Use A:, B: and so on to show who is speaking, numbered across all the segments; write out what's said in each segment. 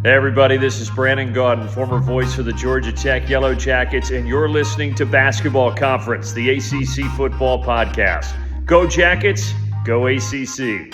A: Hey everybody, this is Brandon Gaudin, former voice for the Georgia Tech Yellow Jackets, and you're listening to Basketball Conference, the ACC Football Podcast. Go Jackets, go ACC.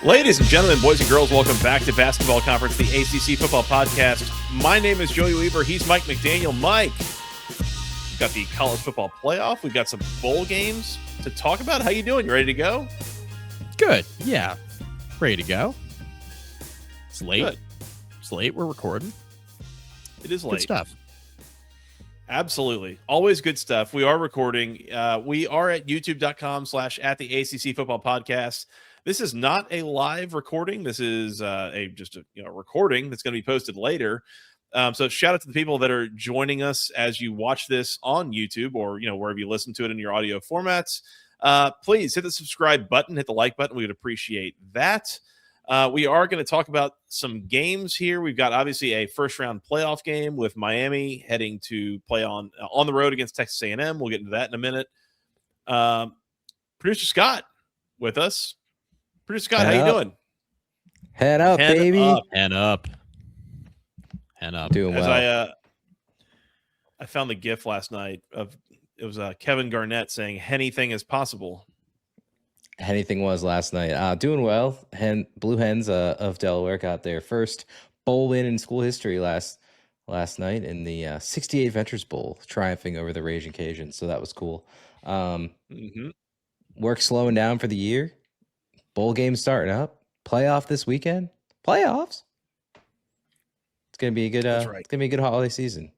B: Ladies and gentlemen, boys and girls, welcome back to Basketball Conference, the ACC Football Podcast. My name is Joey Weaver. He's Mike McDaniel. Mike, we've got the college football playoff. We've got some bowl games to talk about. How you doing? You ready to go?
C: Good. Yeah. Ready to go. It's late.
B: Good.
C: It's late. We're recording.
B: It is late.
C: Good stuff.
B: Absolutely. Always good stuff. We are recording. We are at youtube.com/at the ACC Football Podcast. This is not a live recording. This is just a recording that's going to be posted later. So shout out to the people that are joining us as you watch this on YouTube or wherever you listen to it in your audio formats. Please hit the subscribe button, hit the like button. We would appreciate that. We are going to talk about some games here. We've got obviously a first round playoff game with Miami heading to play on the road against Texas A&M. We'll get into that in a minute. Producer Scott with us. Producer Scott, how you doing?
D: Head up, baby.
C: Hand up.
D: Doing well.
B: I found the GIF last night of it was Kevin Garnett saying anything is possible.
D: Anything was last night. Doing well. Blue Hens of Delaware got their first bowl win in school history last night in the 68 Ventures Bowl, triumphing over the Raging Cajuns. So that was cool. Work slowing down for the year. Bowl game starting up. Playoff this weekend. Playoffs. It's gonna be a good.
B: That's right.
D: It's gonna be a good holiday season.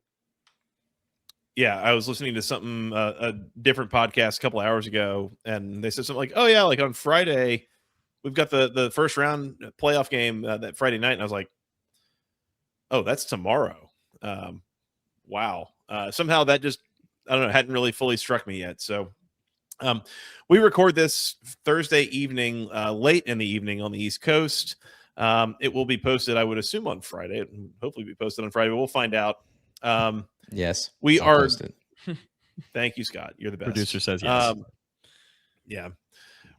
B: Yeah, I was listening to something a different podcast a couple of hours ago, and they said something like, "Oh yeah, like on Friday, we've got the first round playoff game that Friday night," and I was like, "Oh, that's tomorrow." Wow. Somehow that just hadn't really fully struck me yet. So. We record this Thursday evening, late in the evening on the East Coast. It will be posted, I would assume, on Friday. It will hopefully be posted on Friday, but we'll find out.
D: Yes,
B: we
D: I'll
B: are.
D: post it.
B: Thank you, Scott. You're the best.
C: Producer says yes.
B: Yeah,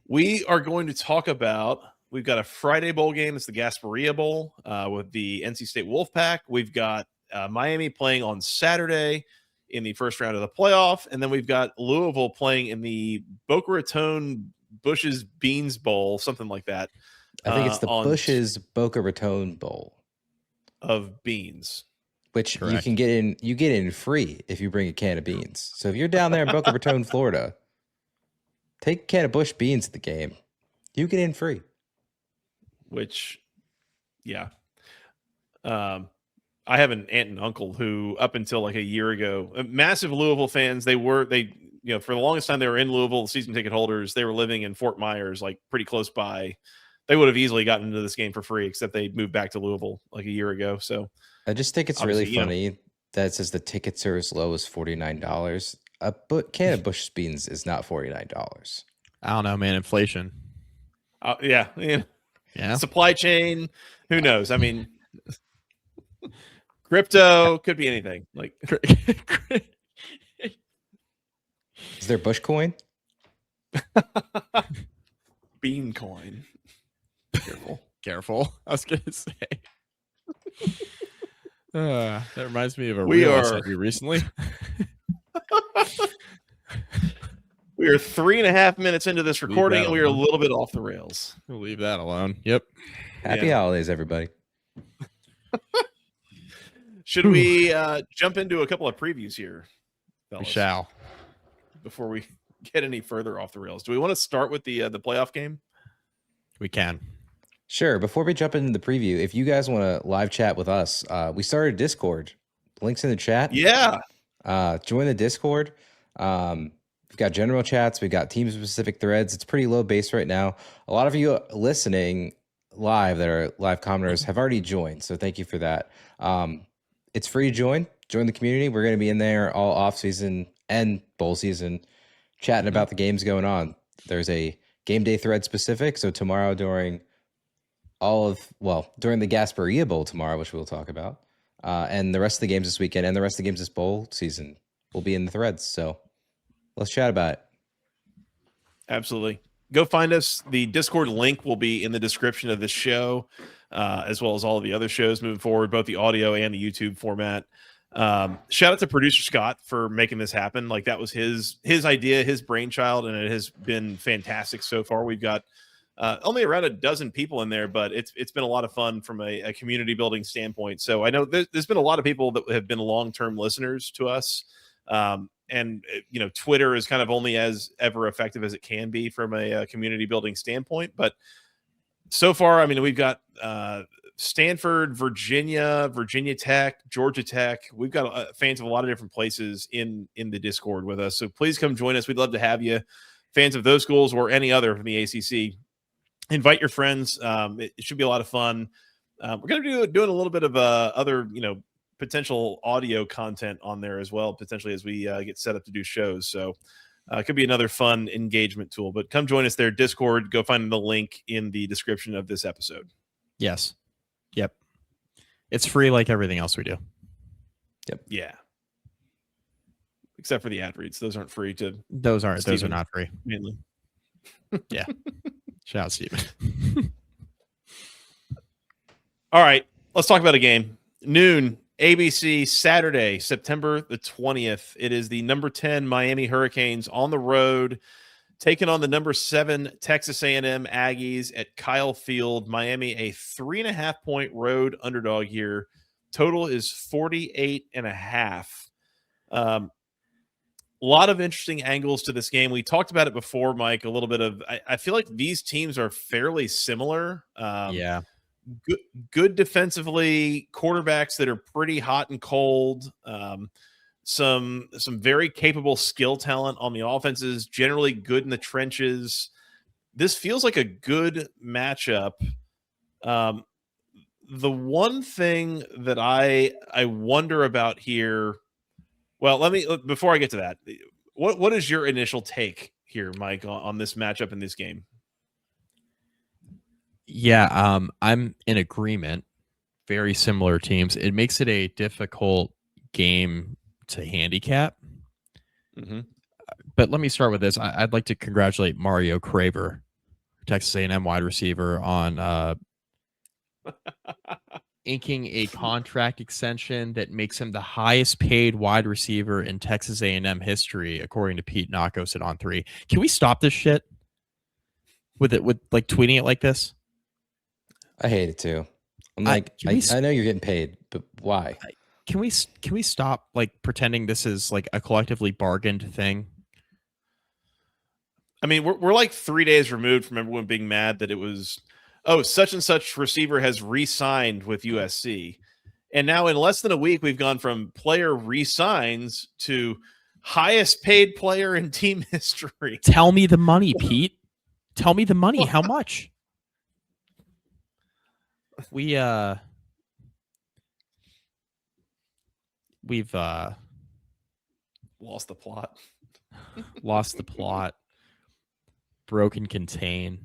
B: we are going to talk about. We've got a Friday bowl game. It's the Gasparilla Bowl with the NC State Wolfpack. We've got Miami playing on Saturday in the first round of the playoff, and then we've got Louisville playing in the Boca Raton Bush's Beans Bowl, something like that.
D: I think it's the Bush's Boca Raton Bowl
B: of beans,
D: which
C: Correct.
D: you can get in. You get in free if you bring a can of beans. So if you're down there in Boca Raton, Florida, take a can of Bush beans at the game. You get in free.
B: Which, yeah. I have an aunt and uncle who, up until like a year ago, massive Louisville fans. They for the longest time they were in Louisville, season ticket holders. They were living in Fort Myers, like pretty close by. They would have easily gotten into this game for free, except they moved back to Louisville like a year ago. So
D: I just think it's really funny that it says the tickets are as low as $49. A can of Bush beans is not $49.
C: I don't know, man. Inflation.
B: Yeah. Supply chain. Who knows? I mean. Crypto could be anything. Like,
D: is there Bush coin?
B: Bean coin.
C: Careful. I was gonna say. That reminds me of a reel I sent you recently.
B: We are 3.5 minutes into this recording, and we are a little bit off the rails.
C: We'll leave that alone. Yep.
D: Happy holidays, everybody.
B: Should we jump into a couple of previews here, fellas?
C: We shall.
B: Before we get any further off the rails, do we want to start with the playoff game?
C: We can.
D: Sure. Before we jump into the preview, if you guys want to live chat with us, we started Discord. Links in the chat.
B: Yeah.
D: Join the Discord. We've got general chats. We've got team-specific threads. It's pretty low base right now. A lot of you listening live that are live commenters have already joined, so thank you for that. It's free to join. Join the community. We're going to be in there all off season and bowl season chatting about the games going on. There's a game day thread specific. So tomorrow during the Gasparilla Bowl tomorrow, which we'll talk about, and the rest of the games this weekend and the rest of the games this bowl season will be in the threads. So Let's chat about it.
B: Absolutely. Go find us. The Discord link will be in the description of this show, as well as all of the other shows moving forward, both the audio and the YouTube format. Shout out to producer Scott for making this happen. Like, that was his idea, his brainchild, and it has been fantastic so far. We've got only around a dozen people in there, but it's been a lot of fun from a community building standpoint. So I know there's been a lot of people that have been long-term listeners to us. And Twitter is kind of only as ever effective as it can be from a community building standpoint. But so far, I mean, we've got Stanford, Virginia Tech, Georgia Tech. We've got fans of a lot of different places in the Discord with us. So please come join us. We'd love to have you, fans of those schools or any other from the ACC. Invite your friends. It should be a lot of fun. We're going to be doing a little bit of other, potential audio content on there as well, potentially as we get set up to do shows. So it could be another fun engagement tool, but come join us there. Discord, go find the link in the description of this episode.
C: Yes. Yep. It's free like everything else we do.
D: Yep.
B: Yeah. Except for the ad reads. Those aren't free to.
C: Those are
B: Steven,
C: not free.
B: mainly.
C: Yeah. Shout out, Steven.
B: All right. Let's talk about a game. Noon. ABC, Saturday, September the 20th. It is the number 10 Miami Hurricanes on the road, taking on the number 7 Texas A&M Aggies at Kyle Field. Miami, a 3.5-point road underdog here. Total is 48.5. A lot of interesting angles to this game. We talked about it before, Mike, a little bit of, I feel like these teams are fairly similar.
C: Yeah.
B: Good defensively, quarterbacks that are pretty hot and cold. Some very capable skill talent on the offenses, generally good in the trenches. This feels like a good matchup. The one thing that I wonder about here, well, before I get to that, what is your initial take here, Mike, on this matchup in this game?
C: Yeah, I'm in agreement. Very similar teams. It makes it a difficult game to handicap.
B: Mm-hmm.
C: But let me start with this. I'd like to congratulate Mario Craver, Texas A&M wide receiver, on inking a contract extension that makes him the highest paid wide receiver in Texas A&M history, according to Pete Nakos at On3. Can we stop this shit with like tweeting it like this?
D: I hate it too. I'm like, I know you're getting paid, but why?
C: Can we stop like pretending this is like a collectively bargained thing?
B: I mean, we're like 3 days removed from everyone being mad that it was, such and such receiver has re-signed with USC. And now in less than a week, we've gone from player re-signs to highest paid player in team history.
C: Tell me the money, Pete. Tell me the money. How much? We've lost
B: the plot.
C: Lost the plot. Broken contain.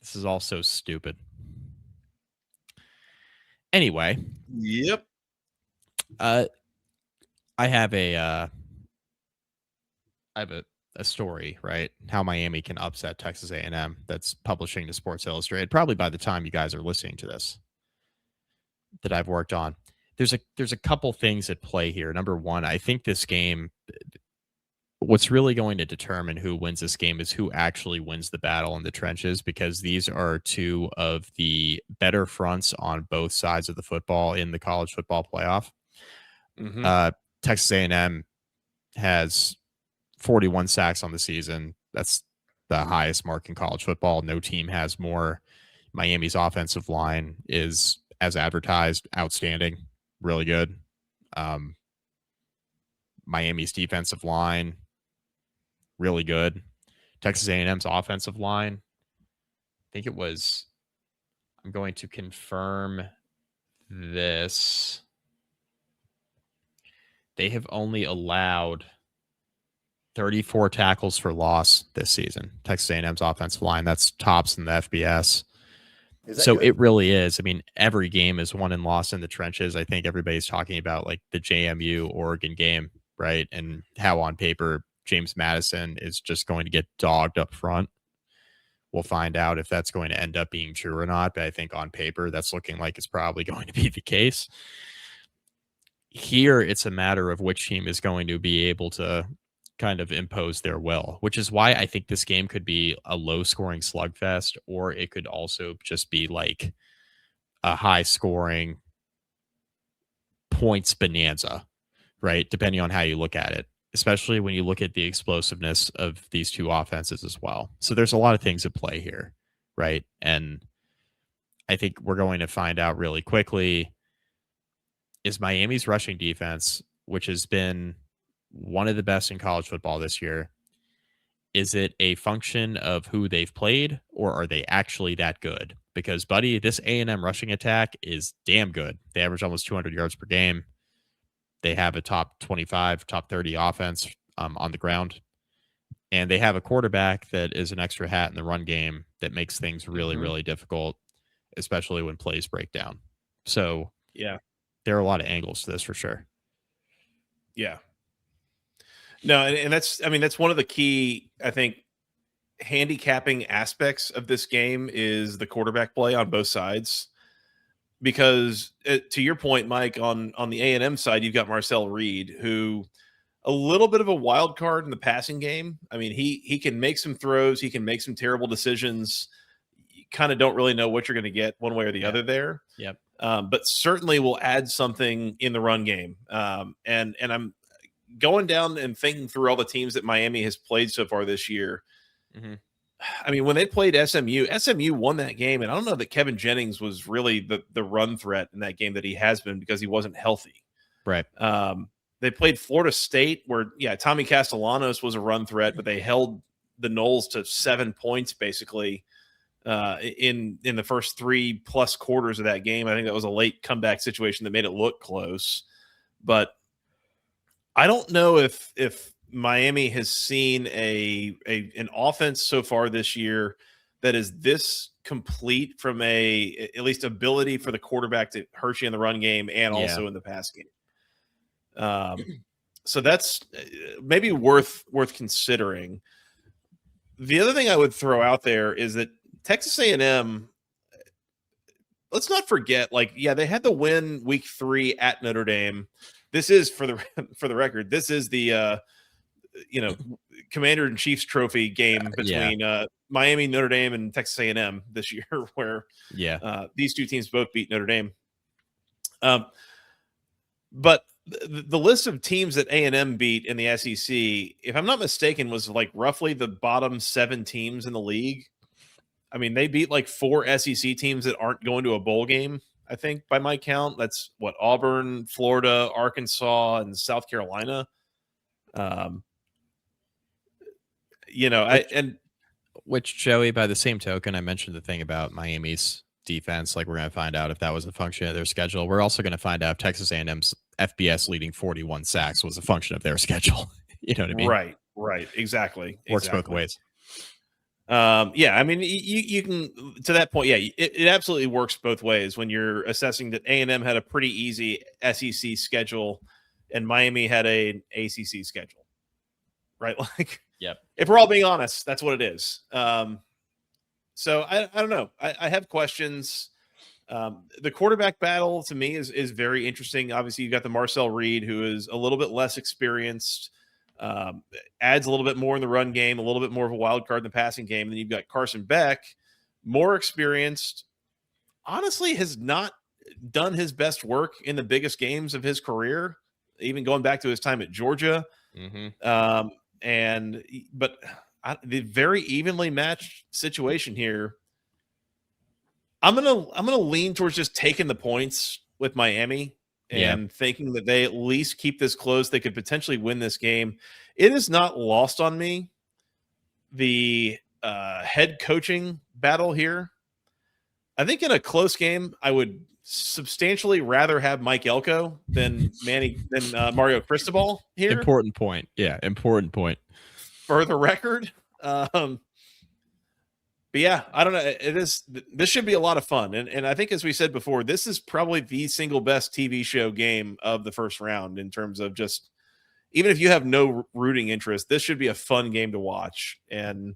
C: This is all so stupid. Anyway.
B: Yep.
C: I have a story, right? How Miami can upset Texas A&M that's publishing to Sports Illustrated, probably by the time you guys are listening to this, that I've worked on. There's a couple things at play here. Number one, I think this game, what's really going to determine who wins this game is who actually wins the battle in the trenches, because these are two of the better fronts on both sides of the football in the college football playoff.
B: Mm-hmm.
C: Texas A&M has 41 sacks on the season. That's the highest mark in college football. No team has more. Miami's offensive line is, as advertised, outstanding, really good. Miami's defensive line, really good. Texas A&M's offensive line, I think it was, I'm going to confirm this. They have only allowed 34 tackles for loss this season. Texas A&M's offensive line, that's tops in the FBS. So good? It really is. I mean, every game is won and lost in the trenches. I think everybody's talking about like the JMU Oregon game right? And how on paper James Madison is just going to get dogged up front. We'll find out if that's going to end up being true or not. But I think on paper, that's looking like it's probably going to be the case. Here, it's a matter of which team is going to be able to kind of impose their will, which is why I think this game could be a low scoring slugfest, or it could also just be like a high scoring points bonanza, right? Depending on how you look at it, especially when you look at the explosiveness of these two offenses as well. So there's a lot of things at play here, right? And I think we're going to find out really quickly, is Miami's rushing defense, which has been one of the best in college football this year, is it a function of who they've played, or are they actually that good? Because, buddy, this A&M rushing attack is damn good. They average almost 200 yards per game. They have a top 25, top 30 offense on the ground. And they have a quarterback that is an extra hat in the run game that makes things really, really difficult, especially when plays break down. So,
B: yeah,
C: there are a lot of angles to this for sure.
B: Yeah. No, and that's, I mean, that's one of the key, I think, handicapping aspects of this game is the quarterback play on both sides. Because to your point, Mike, on the A&M side, you've got Marcel Reed, who a little bit of a wild card in the passing game. I mean, he can make some throws. He can make some terrible decisions. You kind of don't really know what you're going to get one way or the other there.
C: Yep.
B: But certainly will add something in the run game. And I'm going down and thinking through all the teams that Miami has played so far this year. I mean, when they played SMU won that game. And I don't know that Kevin Jennings was really the run threat in that game that he has been, because he wasn't healthy.
C: Right.
B: They played Florida State, where, Tommy Castellanos was a run threat, but they held the Noles to 7 points basically in the first 3+ quarters of that game. I think that was a late comeback situation that made it look close. But I don't know if Miami has seen an offense so far this year that is this complete from at least ability for the quarterback to hurt you in the run game and also in the pass game. So that's maybe worth considering. The other thing I would throw out there is that Texas A&M, let's not forget, they had the win week 3 at Notre Dame. This is for the record, this is the Commander in Chief's trophy game between Miami, Notre Dame, and Texas A&M this year, where these two teams both beat Notre Dame. But the list of teams that A&M beat in the SEC, if I'm not mistaken, was roughly the bottom 7 teams in the league. I mean, they beat 4 SEC teams that aren't going to a bowl game, I think, by my count. That's Auburn, Florida, Arkansas, and South Carolina.
C: Which Joey, by the same token, I mentioned the thing about Miami's defense. We're going to find out if that was a function of their schedule. We're also going to find out if Texas A&M's FBS leading 41 sacks was a function of their schedule. You know what I mean?
B: Right. Exactly.
C: Works both ways.
B: I mean, you can, to that point, it absolutely works both ways when you're assessing that A&M had a pretty easy SEC schedule and Miami had an ACC schedule, right?
C: Yep.
B: If we're all being honest, that's what it is. So I don't know. I have questions. The quarterback battle to me is very interesting. Obviously, you've got the Marcel Reed, who is a little bit less experienced, adds a little bit more in the run game, a little bit more of a wild card in the passing game. Then you've got Carson Beck, more experienced, honestly has not done his best work in the biggest games of his career, even going back to his time at Georgia. But the very evenly matched situation here. I'm gonna lean towards just taking the points with Miami and thinking that they at least keep this close. They could potentially win this game. It is not lost on me the head coaching battle here. I think in a close game, I would substantially rather have Mike Elko than Mario Cristobal here.
C: Important point. Yeah, important point.
B: For the record. But yeah, I don't know. This should be a lot of fun. And I think, as we said before, this is probably the single best TV show game of the first round in terms of just even if you have no rooting interest, this should be a fun game to watch and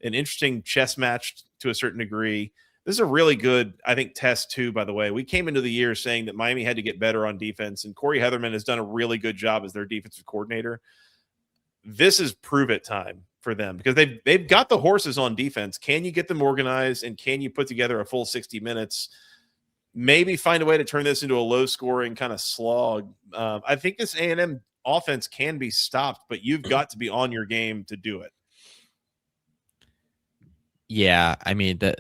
B: an interesting chess match to a certain degree. This is a really good, I think, test too, by the way. We came into the year saying that Miami had to get better on defense, and Corey Heatherman has done a really good job as their defensive coordinator. This is prove it time for them because they've got the horses on defense. Can you get them organized, and can you put together a full 60 minutes? Maybe find a way to turn this into a low-scoring kind of slog. I think this A&M offense can be stopped, but you've got to be on your game to do it.
C: Yeah, I mean, the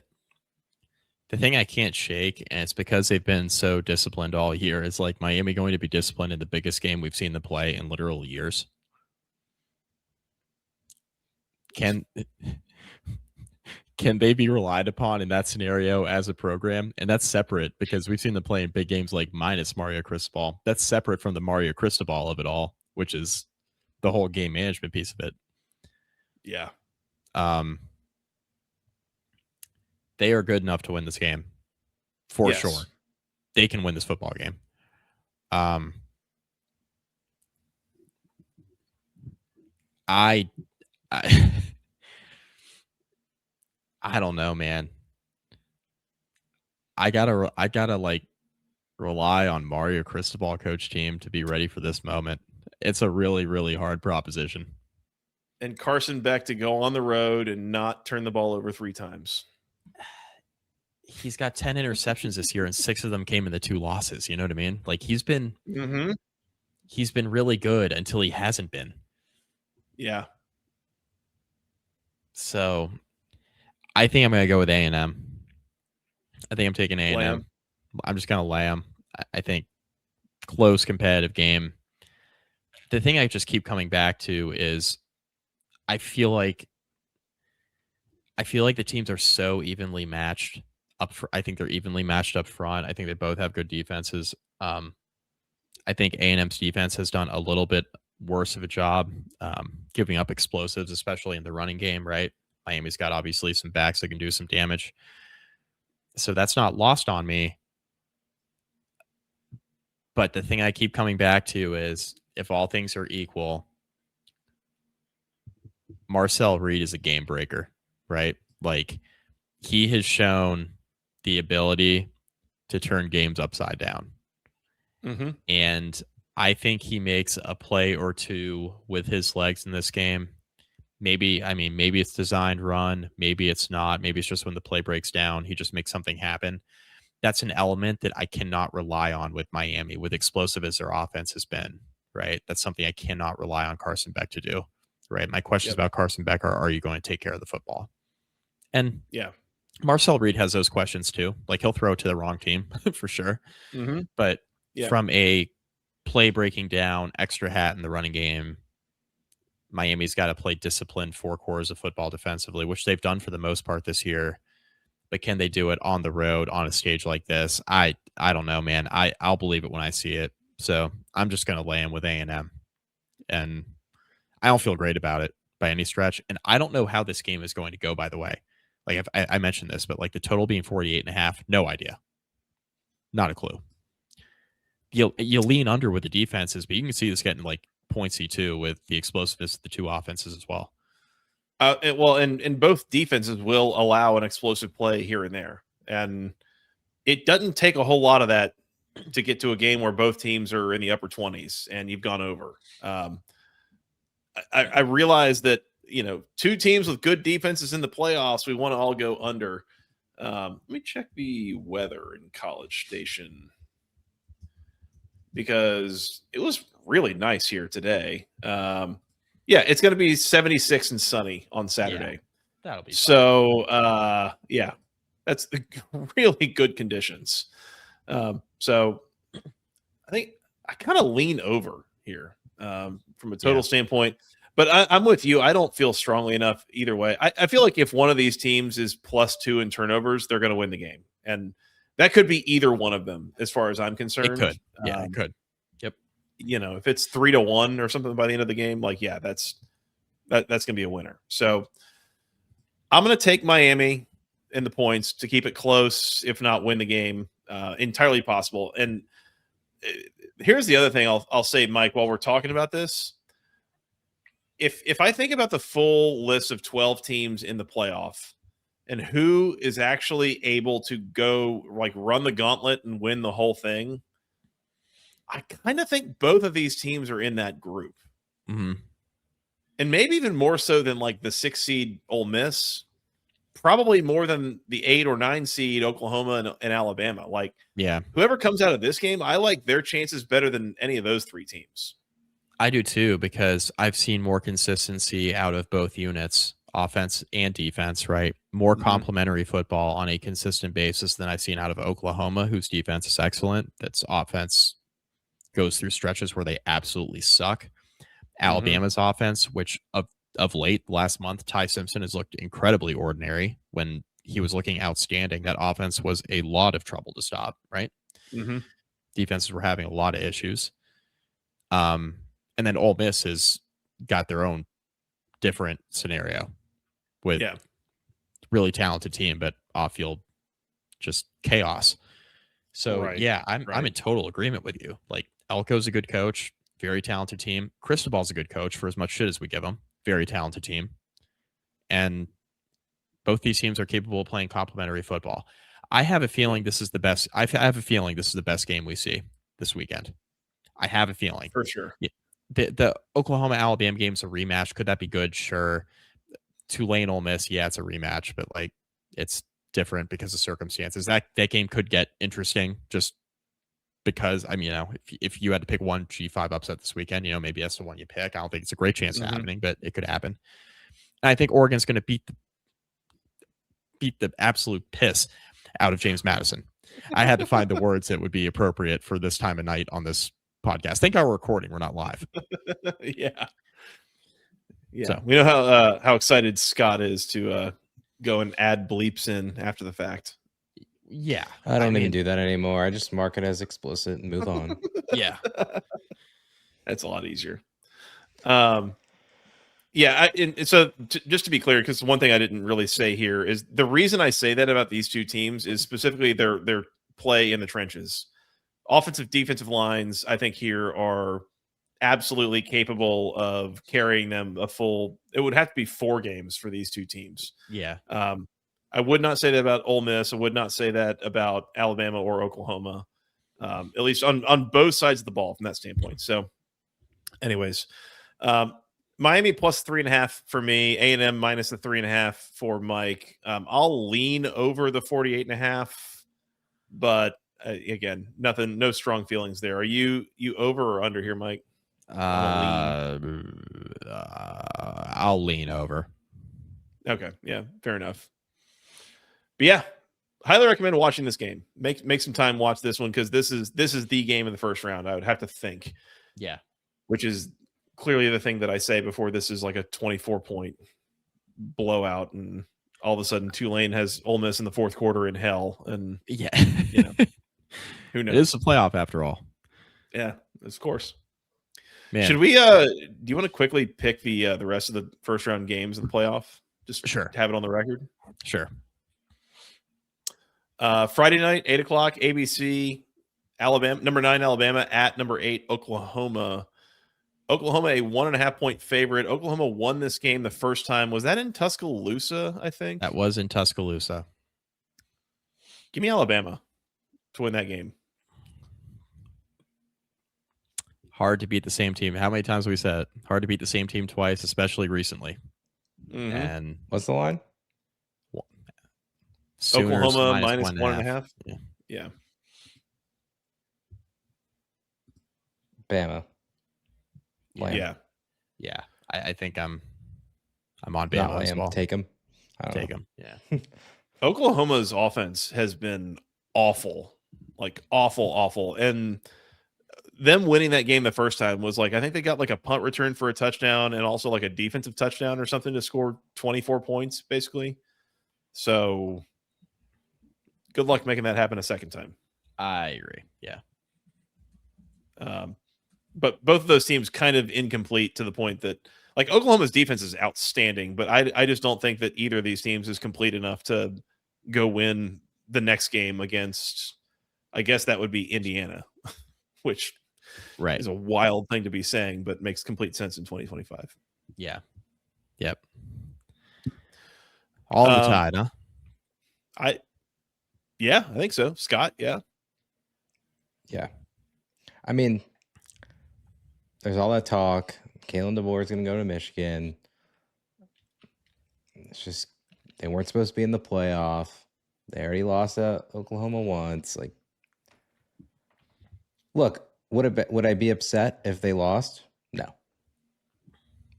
C: thing I can't shake, and it's because they've been so disciplined all year, is like Miami going to be disciplined in the biggest game we've seen them play in literal years. Can they be relied upon in that scenario as a program? And that's separate because we've seen them play in big games like minus Mario Cristobal. That's separate from the Mario Cristobal of it all, which is the whole game management piece of it.
B: Yeah.
C: They are good enough to win this game for sure. They can win this football game. I don't know, man. I gotta like rely on Mario Cristobal coach team to be ready for this moment. It's a really, really hard proposition.
B: And Carson Beck to go on the road and not turn the ball over 3 times.
C: He's got 10 interceptions this year, and 6 of them came in the 2 losses. You know what I mean? Like he's been really good until he hasn't been.
B: Yeah.
C: So I think I'm going to go with A&M. I think I'm taking A&M.
B: Lamb.
C: I'm just going to lay them. I think close competitive game. The thing I just keep coming back to is I feel like the teams are so evenly matched. I think they're evenly matched up front. I think they both have good defenses. I think A&M's defense has done a little bit worse of a job giving up explosives, especially in the running game, right? Miami's got obviously some backs that can do some damage. So that's not lost on me. But the thing I keep coming back to is if all things are equal, Marcel Reed is a game breaker, right? Like he has shown the ability to turn games upside down.
B: Mm-hmm.
C: And I think he makes a play or two with his legs in this game. Maybe it's designed run. Maybe it's not. Maybe it's just when the play breaks down, he just makes something happen. That's an element that I cannot rely on with Miami, with explosive as their offense has been, right? That's something I cannot rely on Carson Beck to do, right? My questions about Carson Beck are you going to take care of the football? And
B: yeah,
C: Marcel Reed has those questions too. Like he'll throw it to the wrong team for sure.
B: Mm-hmm.
C: But from a play breaking down, extra hat in the running game, Miami's got to play disciplined 4 quarters of football defensively, which they've done for the most part this year. But can they do it on the road on a stage like this? I don't know, man. I'll believe it when I see it. So I'm just going to lay him with A&M. And I don't feel great about it by any stretch. And I don't know how this game is going to go, by the way. Like I mentioned this, but like the total being 48.5, no idea. Not a clue. You lean under with the defenses, but you can see this getting like pointsy too with the explosiveness of the 2 offenses as well.
B: And both defenses will allow an explosive play here and there. And it doesn't take a whole lot of that to get to a game where both teams are in the upper 20s and you've gone over. I realize that, 2 teams with good defenses in the playoffs, we want to all go under. Let me check the weather in College Station because it was really nice here today. Yeah, it's going to be 76 and sunny on Saturday.
C: Yeah, that'll be fun.
B: So, that's the really good conditions. So I think I kind of lean over here from a total standpoint. But I'm with you. I don't feel strongly enough either way. I feel like if one of these teams is +2 in turnovers, they're going to win the game. And that could be either one of them as far as I'm concerned.
C: It could. Yeah, it could. Yep.
B: If it's 3-1 or something by the end of the game, like, yeah, that's going to be a winner. So I'm going to take Miami in the points to keep it close, if not win the game. Entirely possible. And here's the other thing I'll say, Mike, while we're talking about this. if I think about the full list of 12 teams in the playoff and who is actually able to go like run the gauntlet and win the whole thing, I kind of think both of these teams are in that group.
C: Mm-hmm.
B: And maybe even more so than like the 6 seed Ole Miss, probably more than the 8 or 9 seed Oklahoma and Alabama. Like,
C: Yeah,
B: whoever comes out of this game, I like their chances better than any of those 3 teams.
C: I do too, because I've seen more consistency out of both units, offense and defense, right? More complementary football on a consistent basis than I've seen out of Oklahoma, whose defense is excellent. That's offense goes through stretches where they absolutely suck. Alabama's offense, which of late, last month, Ty Simpson has looked incredibly ordinary. When he was looking outstanding, that offense was a lot of trouble to stop, right? Defenses were having a lot of issues. And then Ole Miss has got their own different scenario with really talented team, but off-field just chaos. So I'm in total agreement with you. Like, Elko's a good coach, very talented team. Cristobal's a good coach for as much shit as we give him. Very talented team. And both these teams are capable of playing complementary football. I have a feeling this is the best. I have a feeling this is the best game we see this weekend. I have a feeling.
B: For sure.
C: Yeah. The Oklahoma-Alabama game's a rematch. Could that be good? Sure. Tulane Ole Miss, yeah, it's a rematch, but like, it's different because of circumstances. That game could get interesting just because, I mean, if you had to pick one G5 upset this weekend, maybe that's the one you pick. I don't think it's a great chance of happening, but it could happen. And I think Oregon's going to beat the absolute piss out of James Madison. I had to find the words that would be appropriate for this time of night on this podcast. Thank God we're recording. We're not live.
B: Yeah.
C: So,
B: we know how excited Scott is to go and add bleeps in after the fact.
C: Yeah.
D: I don't even do that anymore. I just mark it as explicit and move on.
C: Yeah.
B: That's a lot easier. Just to be clear, because one thing I didn't really say here is the reason I say that about these two teams is specifically their play in the trenches. Offensive, defensive lines, I think here are absolutely capable of carrying them a full. It would have to be 4 games for these two teams.
C: Yeah.
B: I would not say that about Ole Miss. I would not say that about Alabama or Oklahoma, at least on both sides of the ball from that standpoint. So, anyways, Miami plus 3.5 for me. A&M minus the 3.5 for Mike. I'll lean over the 48.5, but again, no strong feelings there. Are you over or under here, Mike?
C: I'll lean over.
B: Okay, yeah, fair enough. But yeah, highly recommend watching this game. Make some time, watch this one, because this is the game in the first round, I would have to think.
C: Yeah,
B: which is clearly the thing that I say before this is like a 24-point blowout, and all of a sudden Tulane has Ole Miss in the fourth quarter in hell, and who knows?
C: It is a playoff after all.
B: Yeah, of course.
C: Man.
B: Should we? Do you want to quickly pick the rest of the first round games in the playoff? Just
C: sure.
B: Have it on the record.
C: Sure.
B: Friday night, 8:00, ABC, Alabama, number 9 Alabama at number 8 Oklahoma. Oklahoma, a 1.5-point favorite. Oklahoma won this game the first time. Was that in Tuscaloosa, I think?
C: That was in Tuscaloosa.
B: Give me Alabama to win that game.
C: Hard to beat the same team. How many times have we said it? Hard to beat the same team twice, especially recently. And
D: what's the line?
C: Sooners
B: Oklahoma minus 1.5. Yeah.
D: Bama.
B: Yeah.
C: I think I'm on Bama as well.
D: Take him.
C: Take him. Yeah.
B: Oklahoma's offense has been awful, like awful, and them winning that game the first time was like, I think they got like a punt return for a touchdown and also like a defensive touchdown or something to score 24 points, basically. So good luck making that happen a second time.
C: I agree. Yeah.
B: But both of those teams kind of incomplete to the point that, like, Oklahoma's defense is outstanding, but I just don't think that either of these teams is complete enough to go win the next game against, I guess that would be Indiana, which is a wild thing to be saying, but makes complete sense in 2025.
C: Yeah. Yep. All in the tide, huh?
B: I think so. Scott, yeah.
D: Yeah. I mean, there's all that talk. Kalen DeBoer is going to go to Michigan. It's just they weren't supposed to be in the playoff. They already lost at Oklahoma once. Like, look, would I be upset if they lost? No.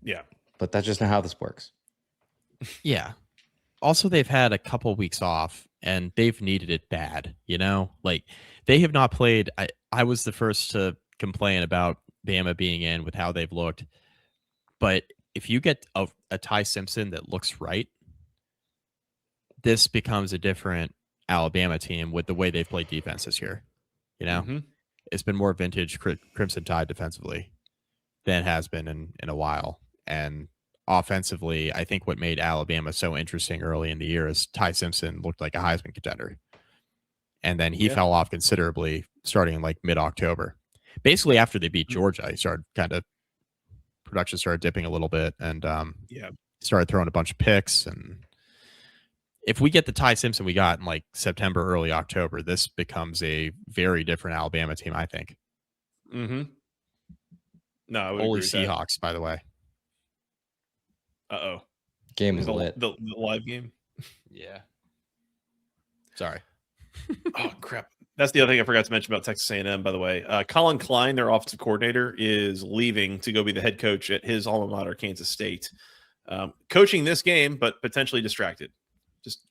B: Yeah.
D: But that's just not how this works.
C: Yeah. Also, they've had a couple weeks off and they've needed it bad, you know? Like, they have not played. I was the first to complain about Bama being in with how they've looked. But if you get a Ty Simpson that looks right, this becomes a different Alabama team with the way they've played defense this year. You know, It's been more vintage Crimson Tide defensively than it has been in a while. And offensively, I think what made Alabama so interesting early in the year is Ty Simpson looked like a Heisman contender. And then he fell off considerably starting in like mid-October. Basically, after they beat Georgia, he started production started dipping a little bit and started throwing a bunch of picks. And if we get the Ty Simpson we got in like September, early October, this becomes a very different Alabama team, I think.
B: Mm-hmm. No, I would
C: Holy
B: agree with
C: Seahawks, by the way.
B: that.
D: Game was lit.
B: The live game.
C: Yeah. Sorry.
B: Oh, crap. That's the other thing I forgot to mention about Texas A&M, by the way. Colin Klein, their offensive coordinator, is leaving to go be the head coach at his alma mater, Kansas State. Coaching this game, but potentially distracted. Just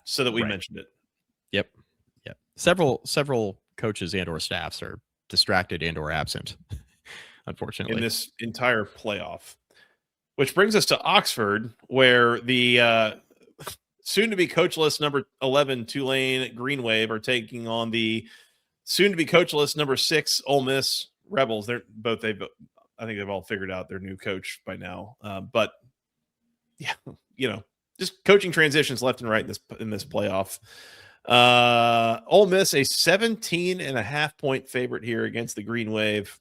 B: so that we mentioned it.
C: Yep. Several coaches and or staffs are distracted and or absent, unfortunately.
B: In this entire playoff. Which brings us to Oxford, where the soon-to-be coachless number 11 Tulane Green Wave are taking on the soon-to-be coachless number 6 Ole Miss Rebels. I think they've all figured out their new coach by now. But yeah, just coaching transitions left and right in this playoff. Ole Miss a 17.5 point favorite here against the Green Wave.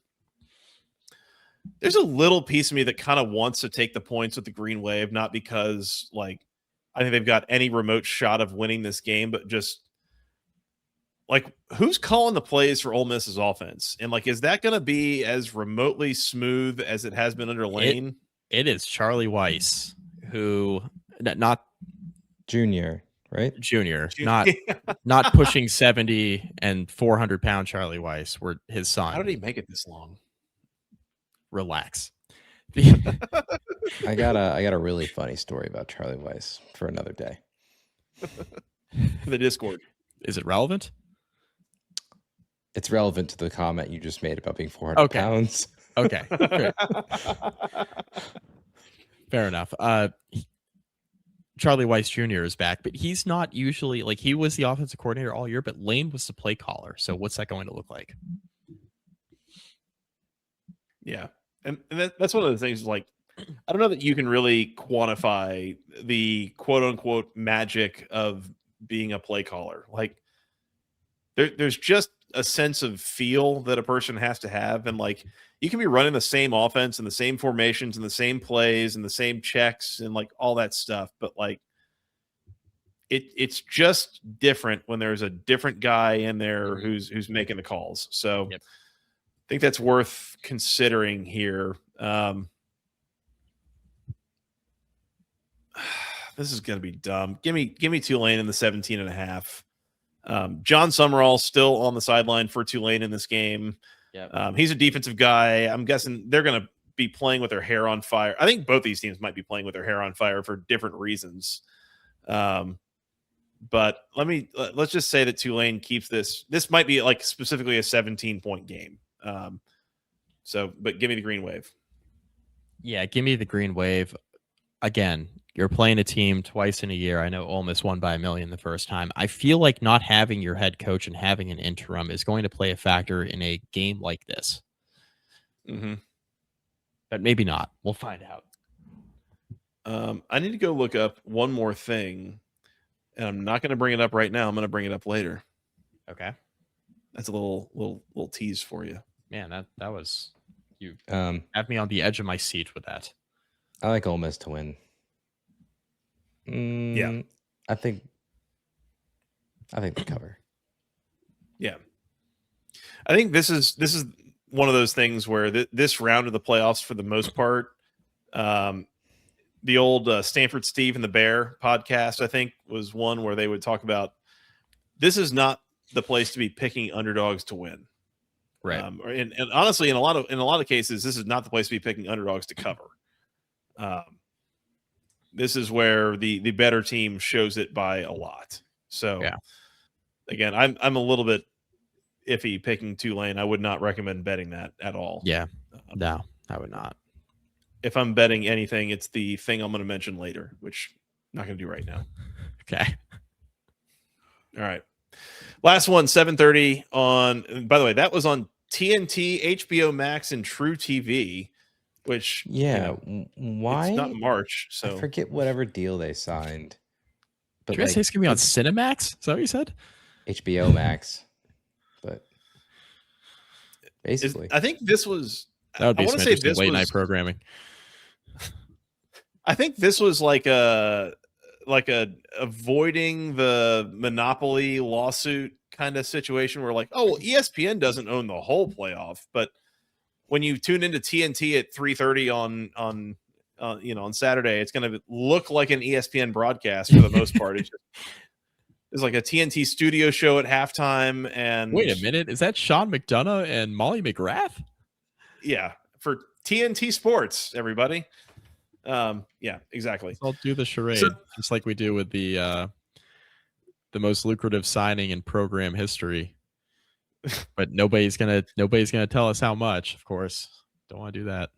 B: There's a little piece of me that kind of wants to take the points with the Green Wave, not because I think they've got any remote shot of winning this game, but just who's calling the plays for Ole Miss's offense? And is that going to be as remotely smooth as it has been under Lane?
C: It is Charlie Weiss, who not
D: junior, right?
C: Junior, not pushing 70 and 400-pound Charlie Weiss were his son.
B: How did he make it this long?
C: Relax.
D: I got a really funny story about Charlie Weiss for another day.
B: The Discord.
C: Is it relevant?
D: It's relevant to the comment you just made about being 400 pounds.
C: Okay. Fair enough. Charlie Weiss Jr. is back, but he's not usually he was the offensive coordinator all year, but Lane was the play caller. So what's that going to look like?
B: Yeah. And that's one of the things, I don't know that you can really quantify the quote unquote magic of being a play caller. There's just a sense of feel that a person has to have. And you can be running the same offense and the same formations and the same plays and the same checks and all that stuff. But it's just different when there's a different guy in there who's making the calls. So I think that's worth considering here. This is going to be dumb. Give me Tulane in the 17.5. John Summerall still on the sideline for Tulane in this game. Yep. He's a defensive guy. I'm guessing they're going to be playing with their hair on fire. I think both these teams might be playing with their hair on fire for different reasons. But let's just say that Tulane keeps this. This might be specifically a 17-point game. But give me the Green Wave.
C: Yeah, give me the Green Wave. Again, you're playing a team twice in a year. I know Ole Miss won by 1 million the first time. I feel like not having your head coach and having an interim is going to play a factor in a game like this.
B: Mm-hmm.
C: But maybe not. We'll find out.
B: I need to go look up one more thing, and I'm not going to bring it up right now. I'm going to bring it up later.
C: Okay.
B: That's a little tease for you.
C: Man, that was you have me on the edge of my seat with that.
D: I like Ole Miss to win.
B: Yeah.
D: I think they cover.
B: Yeah. I think this is one of those things where this round of the playoffs, for the most part, the old Stanford Steve and the Bear podcast, I think, was one where they would talk about this is not the place to be picking underdogs to win.
C: Right.
B: And honestly, in a lot of cases, this is not the place to be picking underdogs to cover. This is where the better team shows it by a lot. So,
C: yeah.
B: Again, I'm a little bit iffy picking Tulane. I would not recommend betting that at all.
C: Yeah. No, I would not.
B: If I'm betting anything, it's the thing I'm going to mention later, which I'm not going to do right now.
C: Okay.
B: All right. Last one, 7:30 on. By the way, that was on TNT, HBO Max, and True TV. Which
D: why?
B: It's not March, so
D: I forget whatever deal they signed.
C: But did you guys say it's gonna be on Cinemax? Is that what you said?
D: HBO Max. But basically,
B: I think this was.
C: That would be some interesting late night programming.
B: I think this was like a avoiding the monopoly lawsuit kind of situation where like, oh, well, ESPN doesn't own the whole playoff, but when you tune into TNT at 3:30 on Saturday, it's going to look like an ESPN broadcast for the most part. It's like a TNT studio show at halftime. And
C: wait a minute, is that Sean McDonough and Molly McGrath?
B: Yeah, for TNT Sports, everybody. Yeah, exactly.
C: I'll do the charade just like we do with the most lucrative signing in program history. But nobody's gonna tell us how much. Of course, don't want to do that.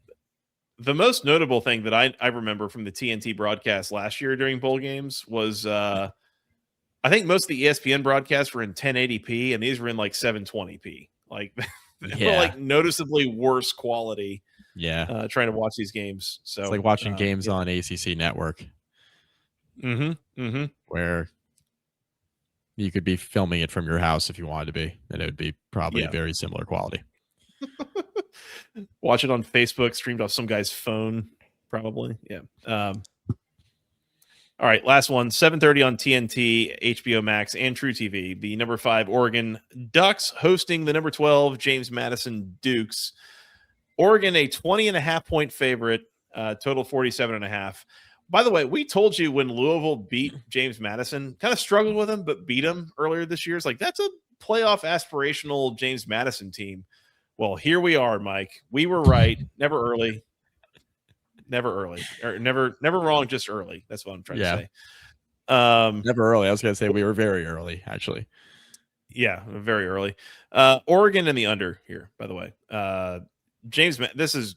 B: The most notable thing that I remember from the TNT broadcast last year during bowl games was I think most of the ESPN broadcasts were in 1080p, and these were in like 720p. Like they were like noticeably worse quality.
C: Yeah,
B: trying to watch these games. So
C: it's like watching games on ACC Network. Where you could be filming it from your house if you wanted to be, and it would be probably very similar quality.
B: Watch it on Facebook, streamed off some guy's phone, probably. Yeah. All right, last one, 7:30 on TNT, HBO Max, and True TV. The number 5 Oregon Ducks hosting the number 12 James Madison Dukes. Oregon, a 20.5-point favorite, total 47.5. By the way, we told you when Louisville beat James Madison, kind of struggled with him, but beat him earlier this year. It's like, that's a playoff aspirational James Madison team. Well, here we are, Mike. We were right. Never early. Or never wrong, just early. That's what I'm trying to say.
C: Never early. I was going to say we were very early, actually.
B: Yeah, very early. Oregon and the under here, by the way. James, this is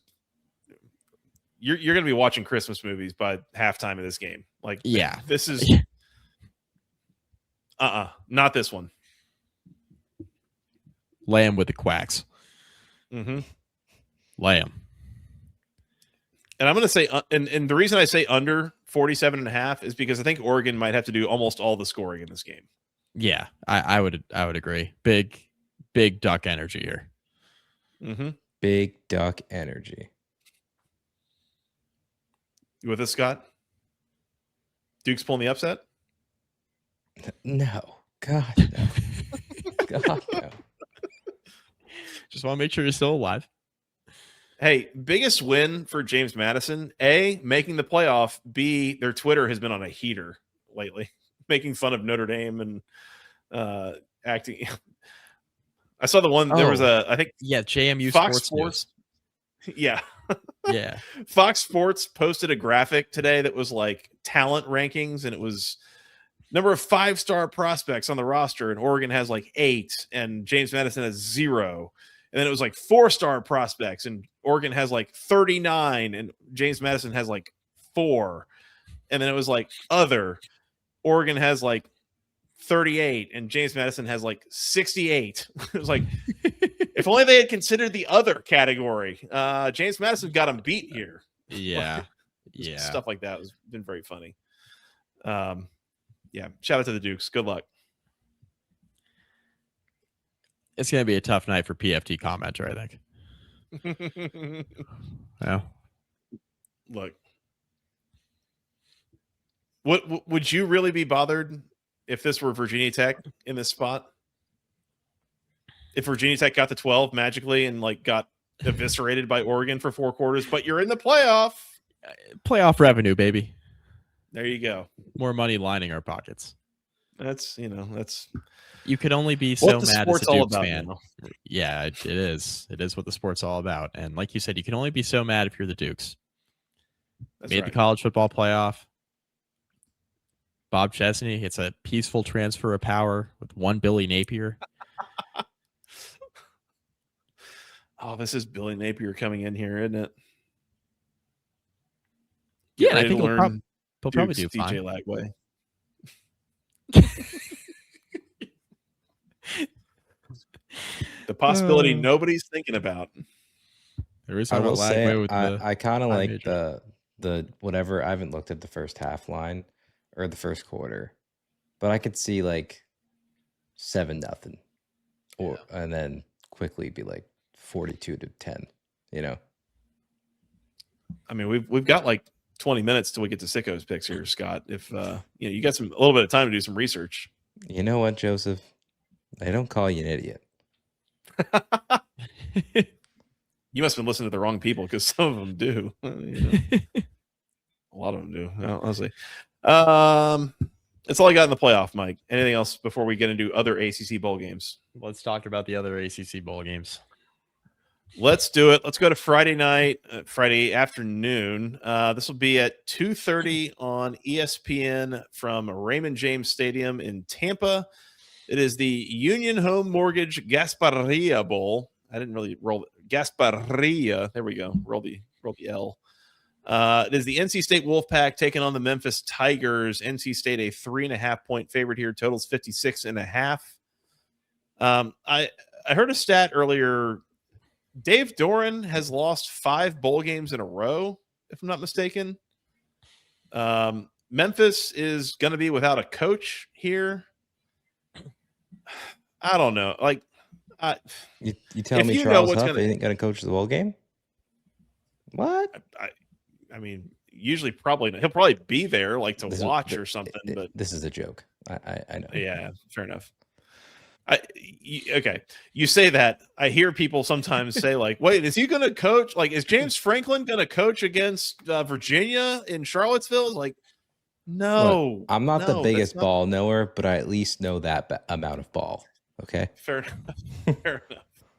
B: you're going to be watching Christmas movies by halftime of this game. Like, this is not this one.
C: Lamb with the quacks. Lamb.
B: And I'm going to say, and the reason I say under 47.5 is because I think Oregon might have to do almost all the scoring in this game.
C: Yeah, I would agree. Big Duck energy here.
D: Big Duck energy.
B: You with us, Scott? Duke's pulling the upset?
D: No. God, no. God, no.
C: Just want to make sure you're still alive.
B: Hey, biggest win for James Madison. A, making the playoff. B, their Twitter has been on a heater lately, making fun of Notre Dame and acting. I saw the one, there was I think.
C: Yeah, JMU
B: Fox Sports. Yeah.
C: Yeah.
B: Fox Sports posted a graphic today that was like talent rankings, and it was number of 5-star prospects on the roster, and Oregon has like 8, and James Madison has 0. And then it was like 4-star prospects, and Oregon has like 39, and James Madison has like 4. And then it was like other. Oregon has like 38, and James Madison has like 68. It was like, if only they had considered the other category. James Madison got him beat here.
C: Yeah.
B: Stuff like that has been very funny. Yeah. Shout out to the Dukes. Good luck.
C: It's going to be a tough night for PFT commenter, I think. Yeah.
B: Look, Would you really be bothered if this were Virginia Tech in this spot? If Virginia Tech got to 12 magically and like got eviscerated by Oregon for 4 quarters, but you're in the playoff.
C: Playoff revenue, baby.
B: There you go.
C: More money lining our pockets.
B: That's
C: you could only be so mad as a Dukes fan.
B: Now.
C: Yeah, it is. It is what the sport's all about. And like you said, you can only be so mad if you're the Dukes.
B: That's
C: Made
B: right.
C: the college football playoff. Bob Chesney, it's a peaceful transfer of power with one Billy Napier.
B: Oh, this is Billy Napier coming in here, isn't it?
C: Yeah, I think he'll probably do fine.
B: DJ Lagway. The possibility nobody's thinking about.
C: There is.
D: I will say, I kind of like the whatever. I haven't looked at the first half line or the first quarter, but I could see like 7-0, and then quickly be like 42-10. You know.
B: I mean, we've got like 20 minutes till we get to Sickos Picks here, Scott. If you got a little bit of time to do some research.
D: You know what, Joseph? They don't call you an idiot.
B: You must have been listening to the wrong people because some of them do. A lot of them do, honestly. That's all I got in the playoff, Mike. Anything else before we get into other ACC bowl games?
C: Let's talk about the other ACC bowl games.
B: Let's do it. Let's go to Friday night, Friday afternoon. This will be at 2:30 on ESPN from Raymond James Stadium in Tampa. It is the Union Home Mortgage Gasparilla Bowl. I didn't really roll Gasparilla. There we go. Roll the L. It is the NC State Wolfpack taking on the Memphis Tigers. NC State a 3.5-point favorite here. Totals 56.5. I heard a stat earlier. Dave Doran has lost 5 bowl games in a row, if I'm not mistaken. Memphis is going to be without a coach here. I don't know. Like,
D: you tell me Charles Huff ain't going to coach the bowl game? What?
B: I mean, usually probably he'll probably be there like to watch or something. But
D: this is a joke. I know.
B: Yeah, fair enough. Okay, you say that. I hear people sometimes say like, "Wait, is he going to coach? Like, is James Franklin going to coach against Virginia in Charlottesville?" Like, no.
D: Look, I'm not the biggest ball knower, but I at least know that amount of ball. Okay,
B: fair enough.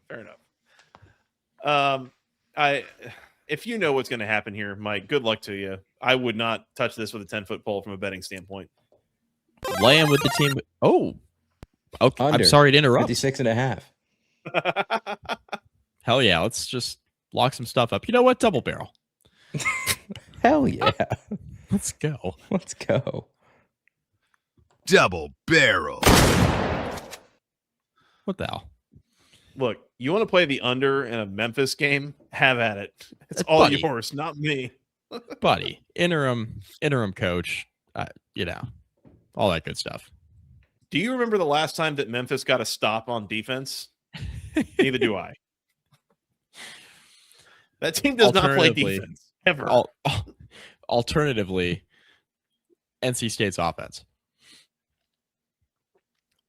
B: Fair enough. If you know what's going to happen here, Mike, good luck to you. I would not touch this with a 10-foot pole from a betting standpoint.
C: Lamb with the team. Oh. Okay,
D: Under,
C: I'm sorry to interrupt.
D: 56.5.
C: Hell yeah, let's just lock some stuff up. You know what? Double barrel.
D: Hell yeah.
C: Let's go.
D: Let's go.
E: Double barrel.
C: What the hell?
B: Look, you want to play the under in a Memphis game? Have at it. It's all
C: buddy.
B: yours, not me.
C: Buddy, interim coach, all that good stuff.
B: Do you remember the last time that Memphis got a stop on defense? Neither do I. That team does not play defense ever.
C: Alternatively, NC State's offense.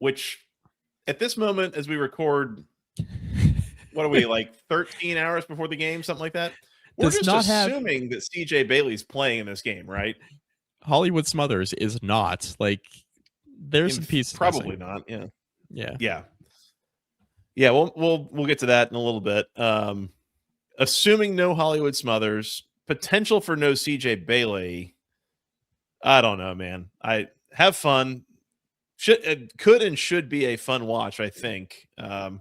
B: Which, at this moment, as we record, what are we, like 13 hours before the game, something like that? We're just assuming that CJ Bailey's playing in this game, right?
C: Hollywood Smothers is not. Like, there's some pieces.
B: Probably not. Yeah.
C: Yeah.
B: We'll get to that in a little bit. Assuming no Hollywood Smothers, potential for no CJ Bailey. I don't know, man. I have fun. Could and should be a fun watch, I think. And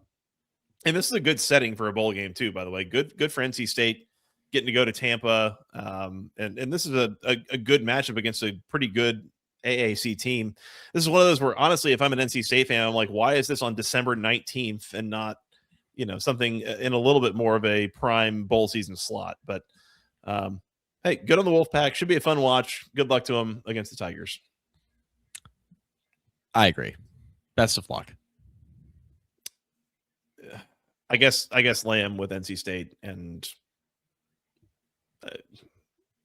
B: this is a good setting for a bowl game too, by the way. Good for NC State getting to go to Tampa. And this is a good matchup against a pretty good AAC team. This is one of those where, honestly, if I'm an NC State fan, I'm like, why is this on December 19th and not, something in a little bit more of a prime bowl season slot? But hey, good on the Wolfpack. Should be a fun watch. Good luck to them against the Tigers.
C: I agree. Best of luck.
B: I guess Lamb with NC State and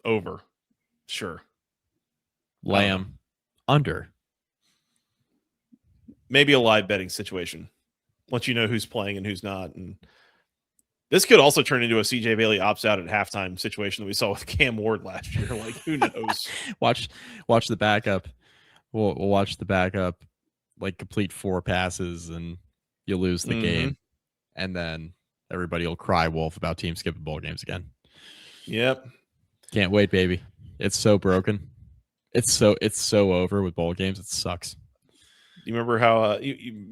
B: over. Sure.
C: Lamb under.
B: Maybe a live betting situation once you know who's playing and who's not. And this could also turn into a CJ Bailey opts out at halftime situation that we saw with Cam Ward last year. Like, who knows?
C: watch the backup. We'll watch the backup like complete 4 passes and you lose the game. And then everybody will cry wolf about team skipping bowl games again.
B: Yep.
C: Can't wait, baby. It's so broken. It's so over with bowl games. It sucks.
B: You remember how,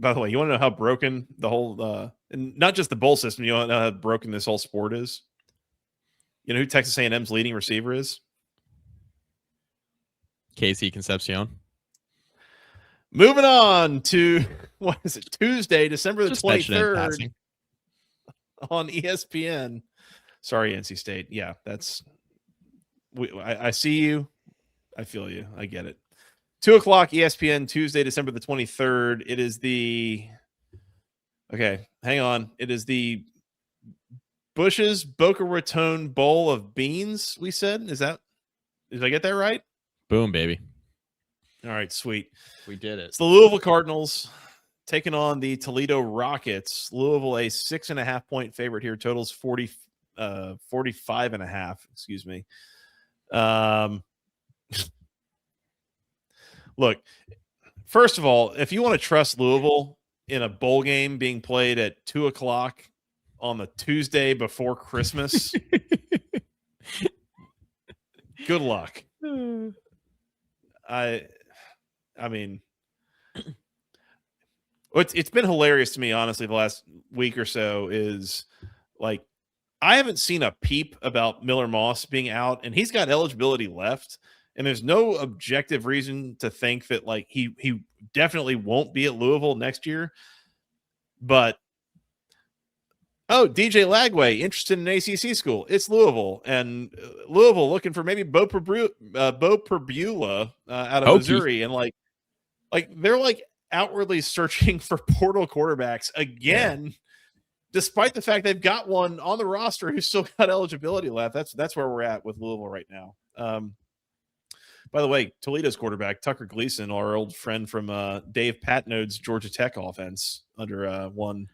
B: by the way, you want to know how broken the whole, and not just the bowl system, you want to know how broken this whole sport is? You know who Texas A&M's leading receiver is?
C: Casey Concepcion.
B: Moving on to, what is it, Tuesday, December the
C: Just mention it in
B: 23rd
C: passing.
B: on ESPN. Sorry, NC State. Yeah, I see you. I feel you. I get it. 2 o'clock ESPN, Tuesday, December the 23rd. It is hang on. It is the Bush's Boca Raton Bowl of Beans, we said. Did I get that right?
C: Boom, baby.
B: All right, sweet.
C: We did it.
B: It's the Louisville Cardinals taking on the Toledo Rockets. Louisville, a 6.5 point favorite here. Totals 45.5. Excuse me. Look, first of all, if you want to trust Louisville in a bowl game being played at 2 o'clock on the Tuesday before Christmas, good luck. I mean, it's been hilarious to me, honestly, the last week or so is like, I haven't seen a peep about Miller Moss being out, and he's got eligibility left. And there's no objective reason to think that like he definitely won't be at Louisville next year. But DJ Lagway interested in an ACC school. It's Louisville, and Louisville looking for maybe Bo Perbula out of Missouri, and like they're like outwardly searching for portal quarterbacks again. Yeah. Despite the fact they've got one on the roster who's still got eligibility left. That's where we're at with Louisville right now. By the way, Toledo's quarterback, Tucker Gleason, our old friend from Dave Patnode's Georgia Tech offense under one